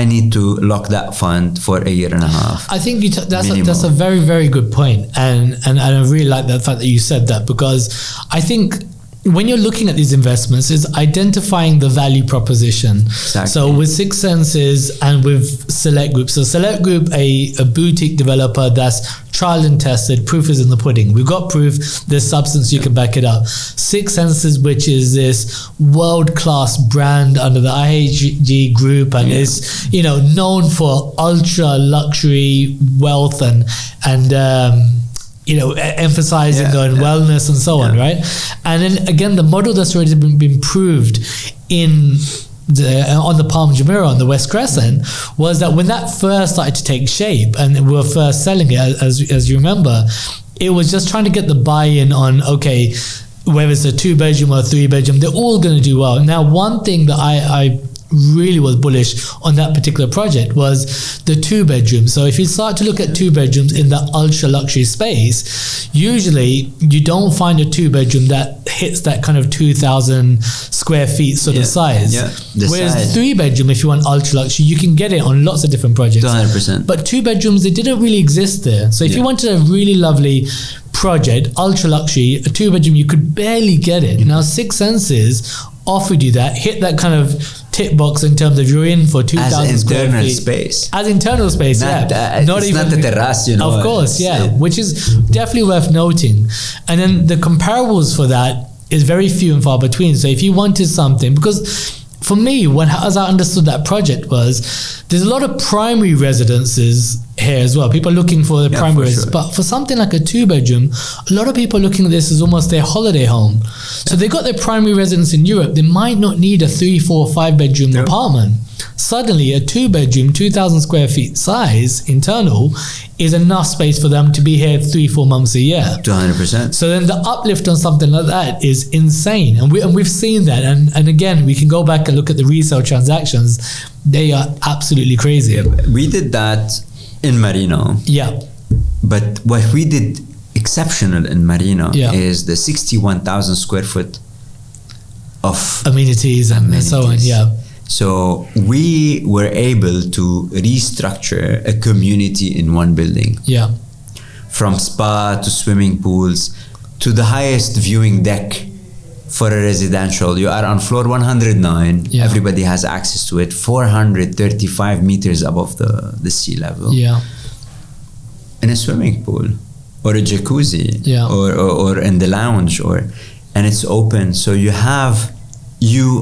I need to lock that fund for a year and a half. I think that's a very, very good point. And I really like the fact that you said that, because I think when you're looking at these investments, is identifying the value proposition. Exactly. So with Six Senses and with Select Group. So Select Group, a boutique developer that's tried and tested, proof is in the pudding. We've got proof, there's substance, you can back it up. Six Senses, which is this world-class brand under the IHG group, and is, you know, known for ultra luxury wealth and you know, emphasizing on wellness and so on, right? And then again, the model that's already been proved on the Palm Jumeirah on the West Crescent was that when that first started to take shape and we were first selling it, as you remember, it was just trying to get the buy-in on, okay, whether it's a 2-bedroom or a 3-bedroom, they're all going to do well. Now, one thing that I really was bullish on that particular project was the 2-bedroom. So if you start to look at 2-bedrooms in the ultra luxury space, usually you don't find a 2-bedroom that hits that kind of 2,000 square feet sort of size. Whereas 3-bedroom, if you want ultra luxury, you can get it on lots of different projects. 100%. But 2-bedrooms, they didn't really exist there. So if you wanted a really lovely project, ultra luxury, a 2-bedroom, you could barely get it. Now Six Senses offered you that, hit that kind of tick box in terms of you're in for 2,000 square feet. Space. As internal space, not it's even, not the terrace, you know. Of course, which is definitely worth noting. And then the comparables for that is very few and far between. So if you wanted something, because for me, as I understood that project was, there's a lot of primary residences here as well. People are looking for the primary residence. But for something like a 2-bedroom, a lot of people are looking at this as almost their holiday home. So they got their primary residence in Europe. They might not need a 3, 4, 5-bedroom apartment. Suddenly, a 2-bedroom, 2,000 square feet size, internal, is enough space for them to be here 3-4 months a year. 200%. So then the uplift on something like that is insane. And we've seen that. And again, we can go back and look at the resale transactions. They are absolutely crazy. We did that in Marina. But what we did exceptional in Marina is the 61,000 square foot of amenities and so on. So we were able to restructure a community in one building. From spa to swimming pools to the highest viewing deck for a residential. You are on floor 109. Everybody has access to it. 435 meters above the sea level. In a swimming pool or a jacuzzi or in the lounge and it's open. So you have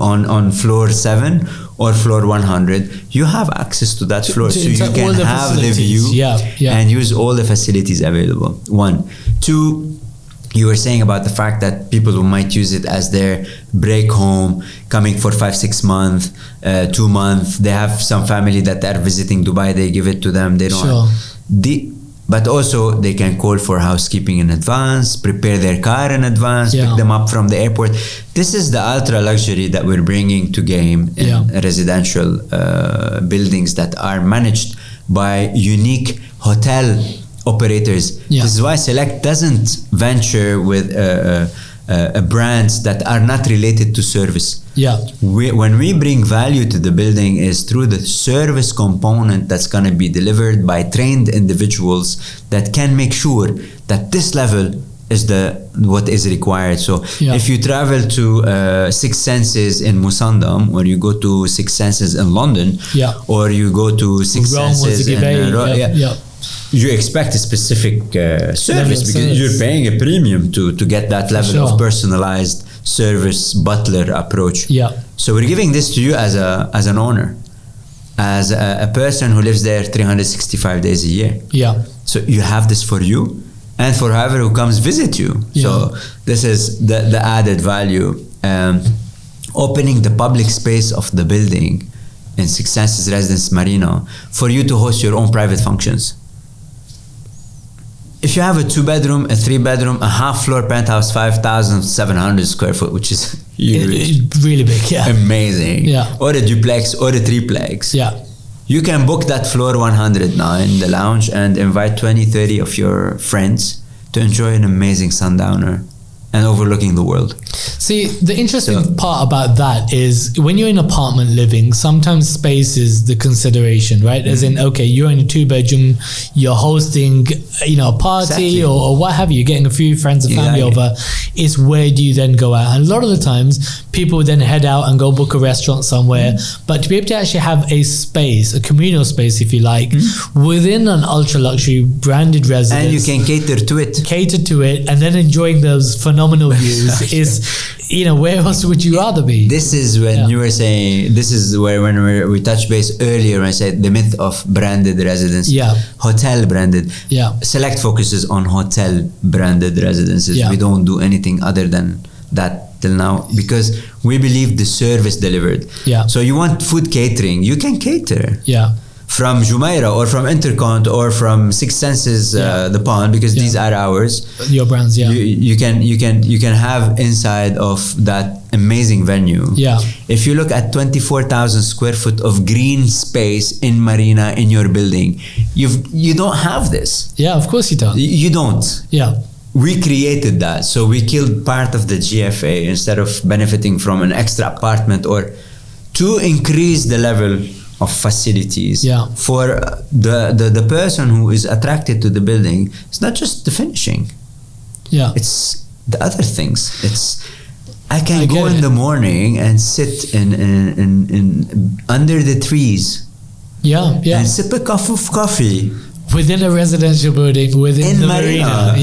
on floor 7 or floor 100, you have access to that floor, so you can have the view and use all the facilities available. 1. 2, you were saying about the fact that people who might use it as their break home, coming for 5-6 months, 2 months. They have some family that are visiting Dubai, they give it to them. They don't but also they can call for housekeeping in advance, prepare their car in advance, pick them up from the airport. This is the ultra luxury that we're bringing to game in residential buildings that are managed by unique hotel operators. This is why Select doesn't venture with brands that are not related to service. When we bring value to the building is through the service component that's going to be delivered by trained individuals that can make sure that this level is what is required. So if you travel to Six Senses in Musandam, or you go to Six Senses in London, or you go to Six Senses in you expect a specific service because you're paying a premium to get that level of personalized service butler approach. So we're giving this to you as an owner, as a person who lives there 365 days a year. So you have this for you and for whoever who comes visit you. So this is the added value. Opening the public space of the building in Six Senses Residence Marina for you to host your own private functions. If you have a 2-bedroom, a 3-bedroom, a half-floor penthouse, 5,700 square foot, which is huge, really big, amazing, or a duplex or a triplex, you can book that floor 109, the lounge, and invite 20, 30 of your friends to enjoy an amazing sundowner and overlooking the world. See, the interesting part about that is when you're in apartment living, sometimes space is the consideration, right? As in, okay, you're in a 2-bedroom, you're hosting, a party or what have you, you're getting a few friends and family over. It's where do you then go out? And a lot of the times, people then head out and go book a restaurant somewhere. But to be able to actually have a space, a communal space, if you like, within an ultra luxury branded residence, and you can cater to it, and then enjoying those phenomenal views is, where else would you rather be? This is when you were saying, this is where when we touched base earlier when I said the myth of branded residence, hotel branded. Select focuses on hotel branded residences. We don't do anything other than that till now, because we believe the service delivered. So you want food catering, you can cater. From Jumeirah or from Intercont or from Six Senses, the Pond, because these are ours. Your brands, You can have inside of that amazing venue. If you look at 24,000 square foot of green space in Marina in your building, you don't have this. Of course you don't. You don't. We created that, so we killed part of the GFA instead of benefiting from an extra apartment or to increase the level of facilities for the person who is attracted to the building. It's not just the finishing, it's the other things. I can go in the morning and sit in under the trees and sip a cup of coffee within a residential building within the Marina.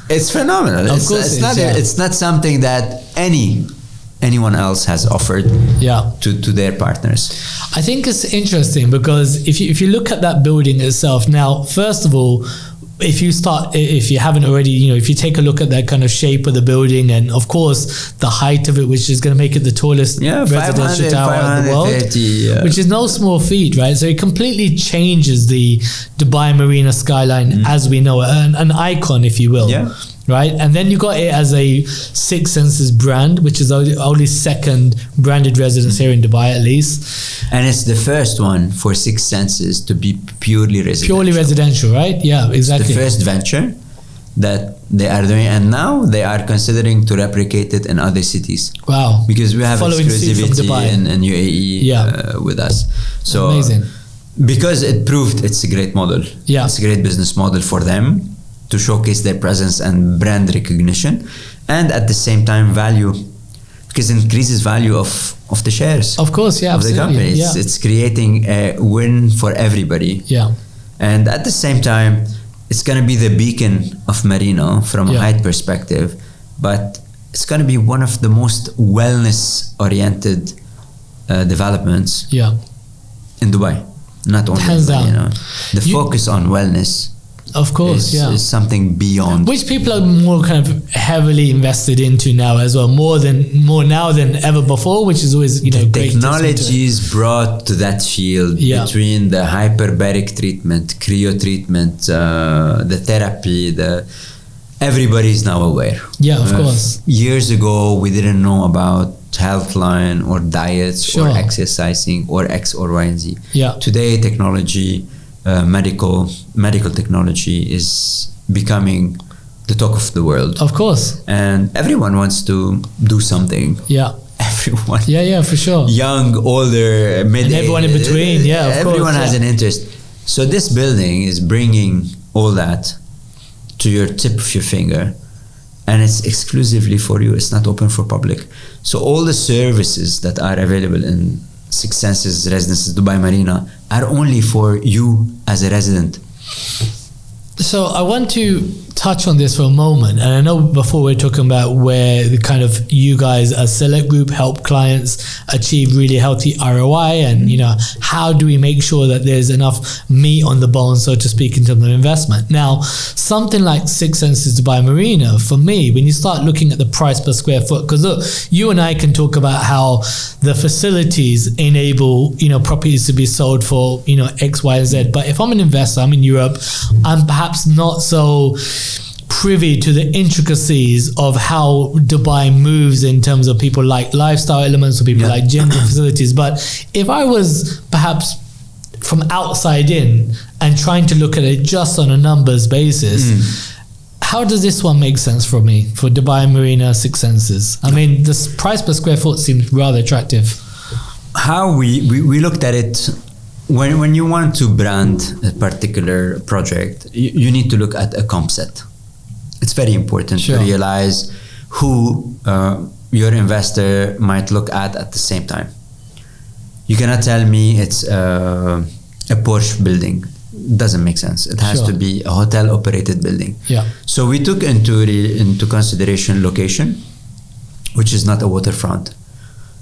It's phenomenal. It's not something that anyone else has offered to their partners. I think it's interesting because if you look at that building itself now, first of all, if you haven't already, if you take a look at that kind of shape of the building and of course the height of it, which is going to make it the tallest residential tower in the world, which is no small feat, right? So it completely changes the Dubai Marina skyline as we know it, an icon, if you will. Right, and then you got it as a Six Senses brand, which is only second branded residence here in Dubai, at least. And it's the first one for Six Senses to be purely residential. Right? Yeah, exactly. It's the first venture that they are doing, and now they are considering to replicate it in other cities. Wow! Because we have exclusivity in UAE with us. So amazing. Because it proved it's a great model. It's a great business model for them to showcase their presence and brand recognition, and at the same time value, because it increases value of the shares. Of course, of the company. It's creating a win for everybody. And at the same time, it's going to be the beacon of Marina from a height perspective, but it's going to be one of the most wellness-oriented developments in Dubai. Not only hands down. The focus on wellness. Of course, is something beyond, which people are more kind of heavily invested into now as well, more now than ever before, which is always the technologies brought to that field between the hyperbaric treatment, cryo treatment, the therapy, everybody is now aware. Of course. Years ago, we didn't know about Healthline or diets or exercising or X or Y and Z. Today, technology. Medical technology is becoming the talk of the world. Of course. And everyone wants to do something. Everyone. For sure. Young, older, mid-age. And everyone in between, of course. Everyone has an interest. So this building is bringing all that to your tip of your finger, and it's exclusively for you. It's not open for public. So all the services that are available in Six Senses Residences Dubai Marina are only for you as a resident. So I want to touch on this for a moment, and I know before we're talking about where the kind of you guys as Select Group help clients achieve really healthy ROI, and how do we make sure that there's enough meat on the bone, so to speak, in terms of investment. Now, something like Six Senses Dubai Marina, for me, when you start looking at the price per square foot, because look, you and I can talk about how the facilities enable properties to be sold for X, Y, and Z, but if I'm an investor, I'm in Europe, I'm perhaps not so privy to the intricacies of how Dubai moves in terms of people like lifestyle elements or people like gyms and facilities. But if I was perhaps from outside in and trying to look at it just on a numbers basis, how does this one make sense for me, for Dubai Marina, Six Senses? I mean, this price per square foot seems rather attractive. How we looked at it, when you want to brand a particular project, you need to look at a comp set. It's very important to realize who your investor might look at the same time. You cannot tell me it's a Porsche building. Doesn't make sense. It has to be a hotel operated building. Yeah. So we took into consideration location, which is not a waterfront.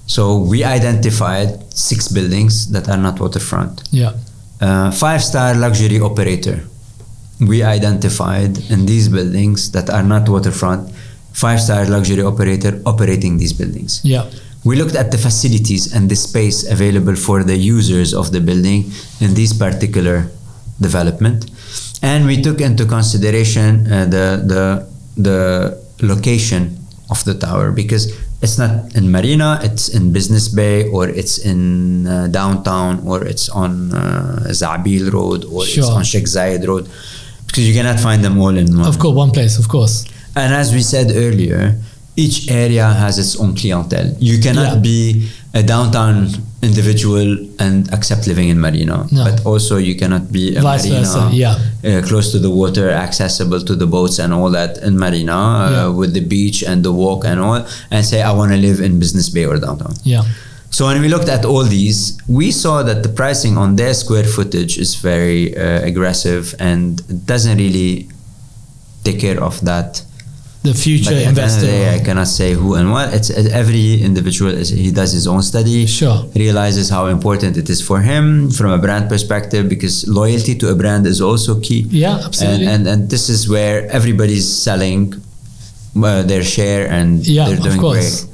So we identified 6 buildings that are not waterfront. Yeah. 5-star luxury operator. We identified in these buildings that are not waterfront, 5-star luxury operator operating these buildings. Yeah. We looked at the facilities and the space available for the users of the building in this particular development, and we took into consideration the location of the tower, because it's not in Marina, it's in Business Bay, or it's in downtown, or it's on Zabil Road, or it's on Sheikh Zayed Road, because you cannot find them all in one. Of course, one place, of course. And as we said earlier, each area has its own clientele. You cannot be a downtown individual and accept living in Marina, but also you cannot be a Vice Marina versa, close to the water, accessible to the boats and all that in Marina, with the beach and the walk and all, and say, I want to live in Business Bay or downtown. Yeah. So when we looked at all these, we saw that the pricing on their square footage is very aggressive, and it doesn't really take care of that. The future investor. I cannot say who and what. It's every individual. He does his own study. Realizes how important it is for him from a brand perspective, because loyalty to a brand is also key. Yeah, absolutely. And this is where everybody's selling their share, and they're doing great.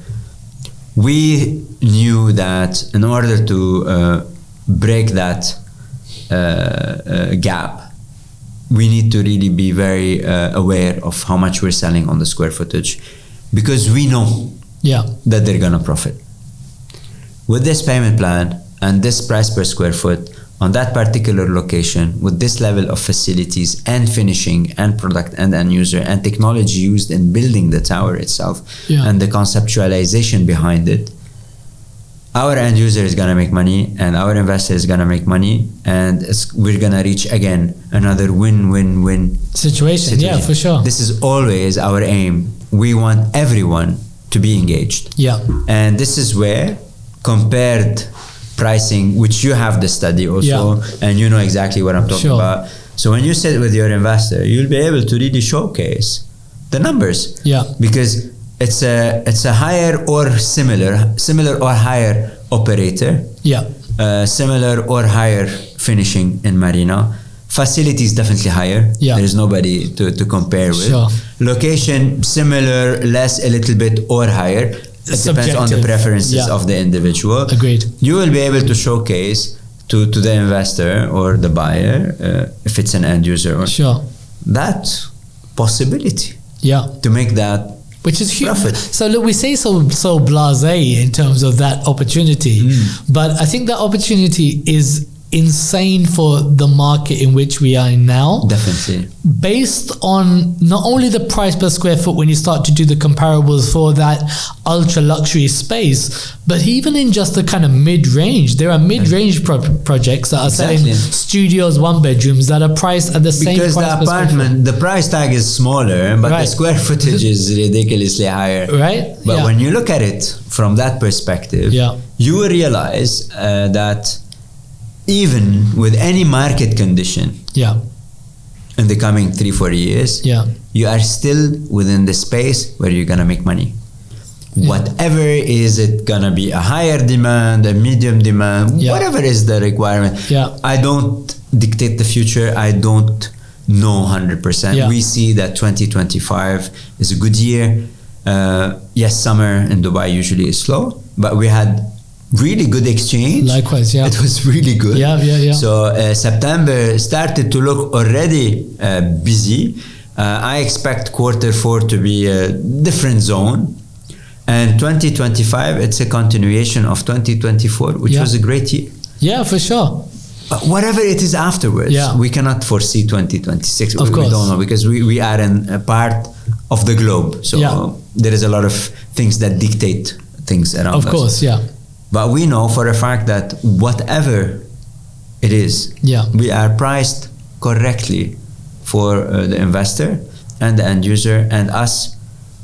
We knew that in order to break that gap, we need to really be very aware of how much we're selling on the square footage, because we know that they're gonna profit. With this payment plan and this price per square foot on that particular location, with this level of facilities and finishing and product and end user and technology used in building the tower itself and the conceptualization behind it, our end user is going to make money, and our investor is going to make money, and we're going to reach again another win-win-win situation. Yeah, for sure. This is always our aim. We want everyone to be engaged. Yeah. And this is where compared pricing, which you have the study also, and you know exactly what I'm talking about. So when you sit with your investor, you'll be able to really showcase the numbers. Yeah. Because it's a higher or similar or higher operator. Yeah. Similar or higher finishing in Marina. Facilities definitely higher. Yeah. There is nobody to compare with. Location similar, less a little bit, or higher. It depends on the preferences of the individual. Agreed. You will be able to showcase to the investor or the buyer, if it's an end user, or that possibility. Yeah. To make that. Which is huge. So look, we say so blasé in terms of that opportunity, but I think that opportunity is insane for the market in which we are in now. Definitely. Based on not only the price per square foot when you start to do the comparables for that ultra luxury space, but even in just the kind of mid-range. There are mid-range projects that are selling studios, one bedrooms that are priced at the same price. Because the apartment, the price tag is smaller, but the square footage is ridiculously higher. Right? But when you look at it from that perspective, you will realize that even with any market condition in the coming 3-4 years, you are still within the space where you're gonna make money. Whatever is it gonna be, a higher demand, a medium demand, whatever is the requirement. I don't dictate the future. I don't know 100%. We see that 2025 is a good year. Yes, summer in Dubai usually is slow, but we had really good exchange. Likewise, it was really good. So September started to look already busy. I expect Q4 to be a different zone, and 2025 it's a continuation of 2024, which was a great year. Yeah, for sure. whatever it is afterwards, we cannot foresee 2026. Of course. We don't know, because we are in a part of the globe. So there is a lot of things that dictate things around us. Of course, But we know for a fact that whatever it is, we are priced correctly for the investor and the end user and us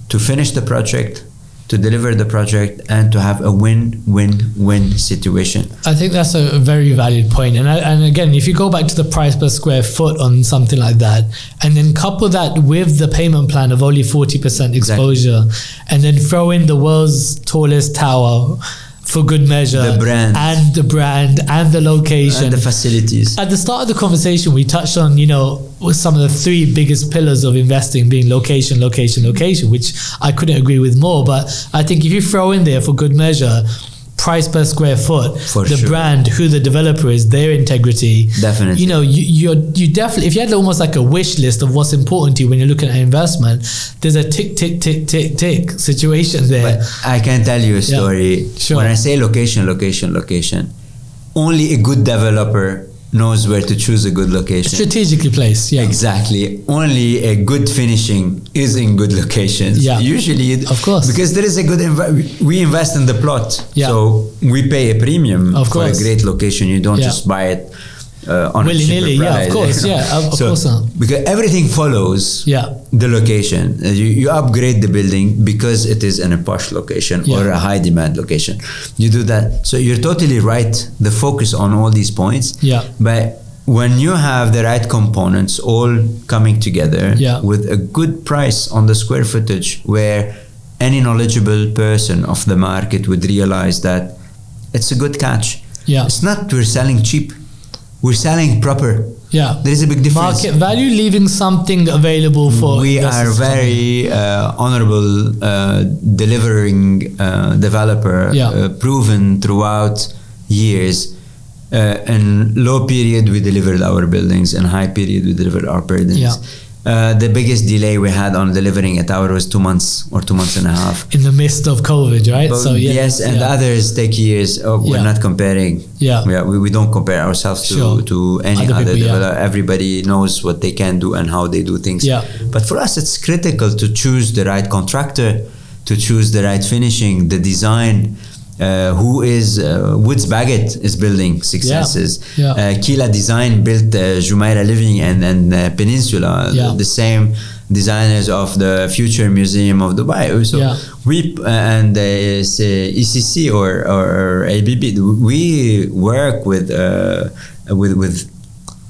to finish the project, to deliver the project, and to have a win-win-win situation. I think that's a very valid point. And again, if you go back to the price per square foot on something like that, and then couple that with the payment plan of only 40% exposure, and then throw in the world's tallest tower for good measure, the brand and the location and the facilities. At the start of the conversation, we touched on, some of the three biggest pillars of investing being location, which I couldn't agree with more. But I think if you throw in there for good measure, price per square foot, brand, who the developer is, their integrity. Definitely. You definitely, if you had almost like a wish list of what's important to you when you're looking at investment, there's a tick situation there. But I can tell you a story. Sure. When I say location, only a good developer knows where to choose a good location. Strategically placed, Exactly. Only a good finishing is in good locations. Usually, of course, because there is a good we invest in the plot. So we pay a premium for a great location. You don't just buy it on willy-nilly. Of course, of course not. Because everything follows the location. You upgrade the building because it is in a posh location or a high demand location. You do that. So you're totally right. The focus on all these points. But when you have the right components all coming together with a good price on the square footage, where any knowledgeable person of the market would realize that it's a good catch. It's not we're selling cheap. We're selling proper. There is a big difference. Market value, leaving something available for. We are very honorable, delivering developer, proven throughout years. In low period, we delivered our buildings. In high period, we delivered our buildings. The biggest delay we had on delivering a tower was 2 months or 2 months and a half. In the midst of COVID, right? But and others take years. We're not comparing. We don't compare ourselves to any other developer. Everybody knows what they can do and how they do things. But for us, it's critical to choose the right contractor, to choose the right finishing, the design. Who is Woods Baggett is building successes. Kila Design built Jumeirah Living and Peninsula, the same designers of the Future Museum of Dubai. So we and ECC or ABB, we work with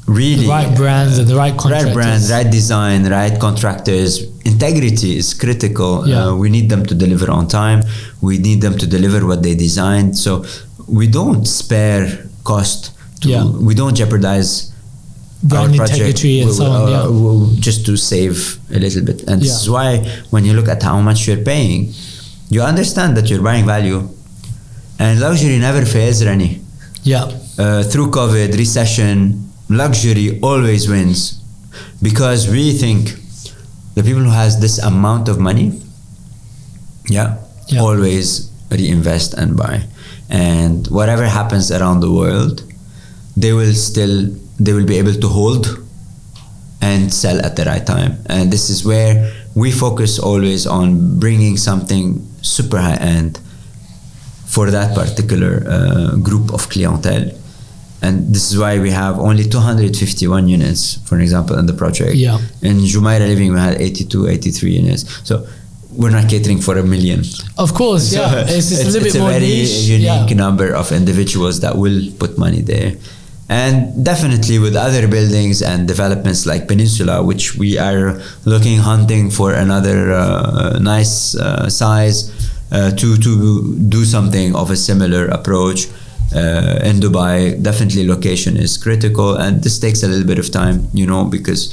really the right brands and the right contractors. Right brands, right design, right contractors. Integrity is critical. We need them to deliver on time. We need them to deliver what they designed. So we don't spare cost. We don't jeopardize brand integrity and so on. Just to save a little bit. And this is why when you look at how much you're paying, you understand that you're buying value. And luxury never fails, Rani. Through COVID, recession, luxury always wins, because we think the people who has this amount of money always reinvest and buy, and whatever happens around the world, they will be able to hold and sell at the right time. And this is where we focus always on bringing something super high end for that particular group of clientele. And this is why we have only 251 units, for example, in the project. In Jumeirah Living, we had 82, 83 units. So we're not catering for 1 million. Of course, it's a little bit more niche. It's a very unique number of individuals that will put money there. And definitely with other buildings and developments like Peninsula, which we are hunting for another nice size to do something of a similar approach. In Dubai, definitely location is critical, and this takes a little bit of time, because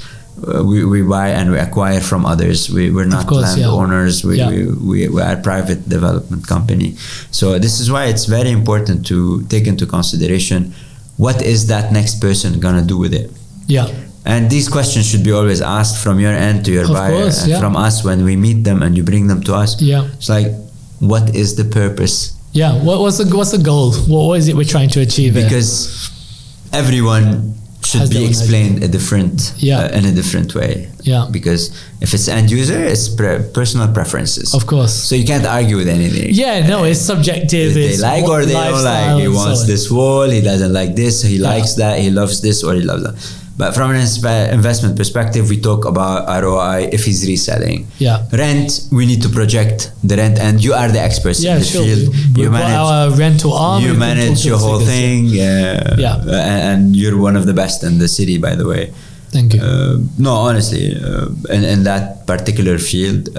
we buy and we acquire from others. We're not landowners. We are a private development company. So this is why it's very important to take into consideration what is that next person gonna do with it. And these questions should be always asked from your end to your buyer, and from us when we meet them and you bring them to us. It's like, what is the purpose? What's the goal? What is it we're trying to achieve? Because everyone should be explained in a different way. Yeah. Because if it's end user, it's personal preferences. Of course. So you can't argue with anything. Yeah, no, it's subjective. They like or they don't like. He wants this wall, he doesn't like this, he likes that, he loves this or he loves that. But from an investment perspective, we talk about ROI if he's reselling. Yeah. Rent, we need to project the rent, and you are the experts in the field. You manage our rental arm. You manage your whole thing. And you're one of the best in the city, by the way. Thank you. No, honestly, in that particular field,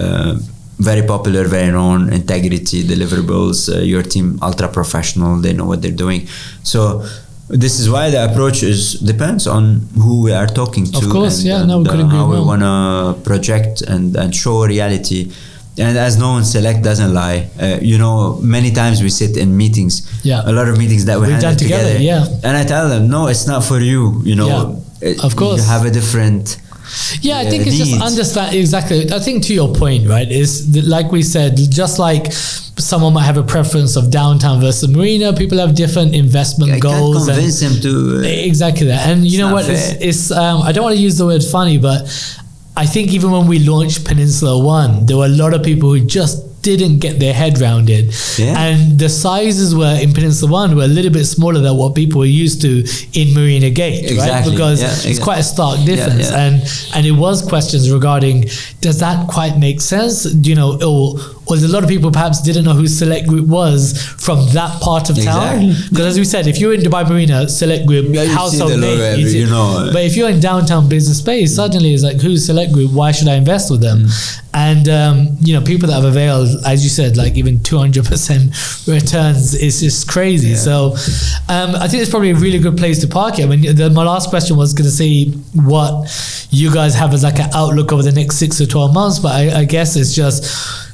very popular, very known, integrity, deliverables, your team ultra professional, they know what they're doing. So this is why the approach depends on who we are talking to. Of course, and how we want to project and show reality. And as no one Select doesn't lie, many times we sit in meetings, a lot of meetings that we've done together. And I tell them, no, it's not for you, of course. You have a different I think it's just understand exactly. I think to your point, right, is that, like we said, just like someone might have a preference of downtown versus marina, people have different investment goals. Can't convince them to exactly that. And you know what? It's I don't want to use the word funny, but I think even when we launched Peninsula One, there were a lot of people who just didn't get their head round it. And the sizes were in Peninsula One were a little bit smaller than what people were used to in Marina Gate, right? Because it's quite a stark difference. And it was questions regarding, does that quite make sense? Or a lot of people perhaps didn't know who Select Group was from that part of town. Because as we said, if you're in Dubai Marina, Select Group, household name, but if you're in downtown Business Bay, suddenly it's like, who's Select Group? Why should I invest with them? And people that have availed, as you said, like even 200% returns is just crazy. So I think it's probably a really good place to park it. I mean, my last question was going to say what you guys have as like an outlook over the next 6 to 12 months, but I guess it's just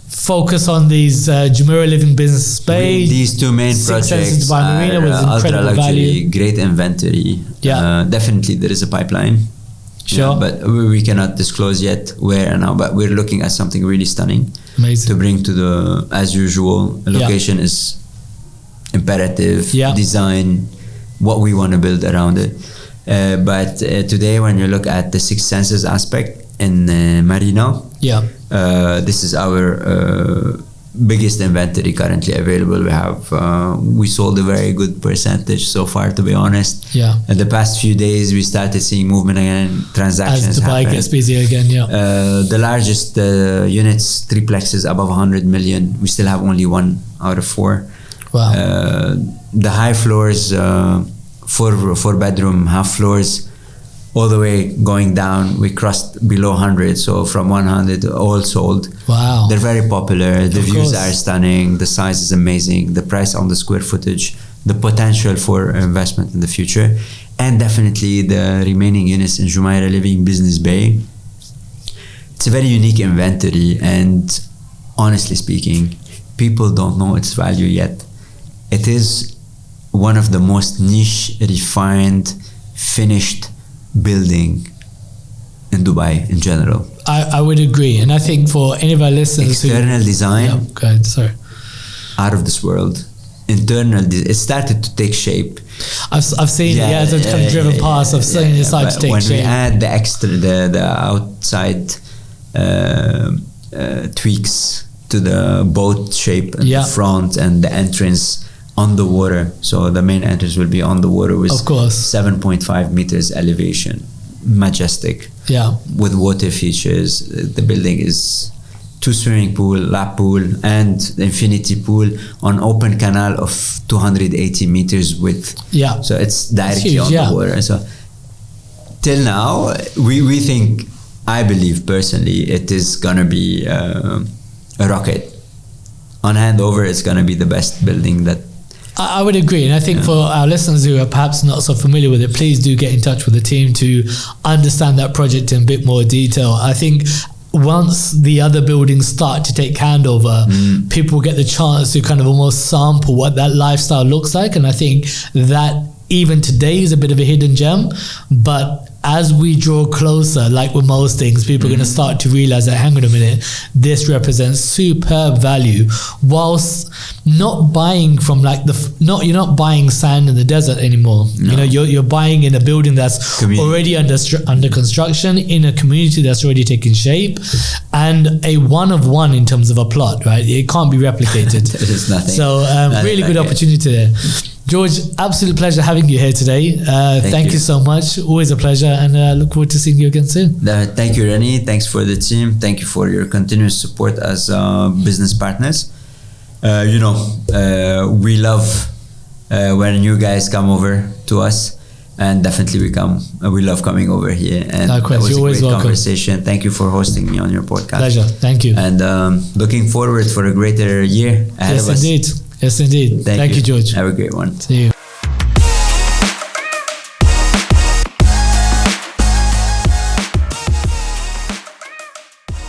focus on these Jumeirah Living Business Bay. These two main projects Senses Dubai Marina with ultra luxury, value. Great inventory. Definitely there is a pipeline. Sure. But we cannot disclose yet where and how, but we're looking at something really stunning. Amazing. To bring to the, as usual, location is imperative, design, what we want to build around it. But today when you look at the Six Senses aspect in Marina, this is our biggest inventory currently available. We have we sold a very good percentage so far, to be honest. In the past few days we started seeing movement again, transactions as Dubai gets busier again. The largest units, triplexes above 100 million, we still have only 1 out of 4. Wow. The high floors, 4 bedroom, half floors, all the way going down, we crossed below 100, so from 100 all sold. Wow. They're very popular, the views are stunning, the size is amazing, the price on the square footage, the potential for investment in the future, and definitely the remaining units in Jumeirah Living Business Bay. It's a very unique inventory, and honestly speaking, people don't know its value yet. It is one of the most niche, refined, finished building in Dubai in general. I would agree, and I think for any of our listeners, external design, go ahead, sorry, out of this world. Internal, it started to take shape. I've seen as I've kind of driven past. I've seen it start to take when shape. When we add the extra, the outside tweaks to the boat shape and the front and the entrance on the water. So the main entrance will be on the water with 7.5 meters elevation, majestic. With water features. The building is 2 swimming pool, lap pool, and the infinity pool on open canal of 280 meters width. So it's directly huge, on the water. So till now, we think, I believe personally, it is gonna be a rocket. On handover, it's gonna be the best building that. I would agree, and I think for our listeners who are perhaps not so familiar with it, please do get in touch with the team to understand that project in a bit more detail. I think once the other buildings start to take handover, people get the chance to kind of almost sample what that lifestyle looks like, and I think that even today is a bit of a hidden gem, but as we draw closer, like with most things, people are going to start to realize that, hang on a minute, this represents superb value, whilst not buying from like you're not buying sand in the desert anymore. No. You know, you're buying in a building that's already under construction, in a community that's already taken shape, and a one of one in terms of a plot, right? It can't be replicated. There's nothing. So really good opportunity there. George, absolute pleasure having you here today. Thank you so much. Always a pleasure, and look forward to seeing you again soon. Thank you, Rennie. Thanks for the team. Thank you for your continuous support as business partners. We love when you guys come over to us, and definitely we love coming over here. And likewise, that was you're a always great welcome. Conversation. Thank you for hosting me on your podcast. Pleasure. Thank you. And looking forward for a greater year ahead of us. Yes, indeed. Thank you, George. Have a great one. See you.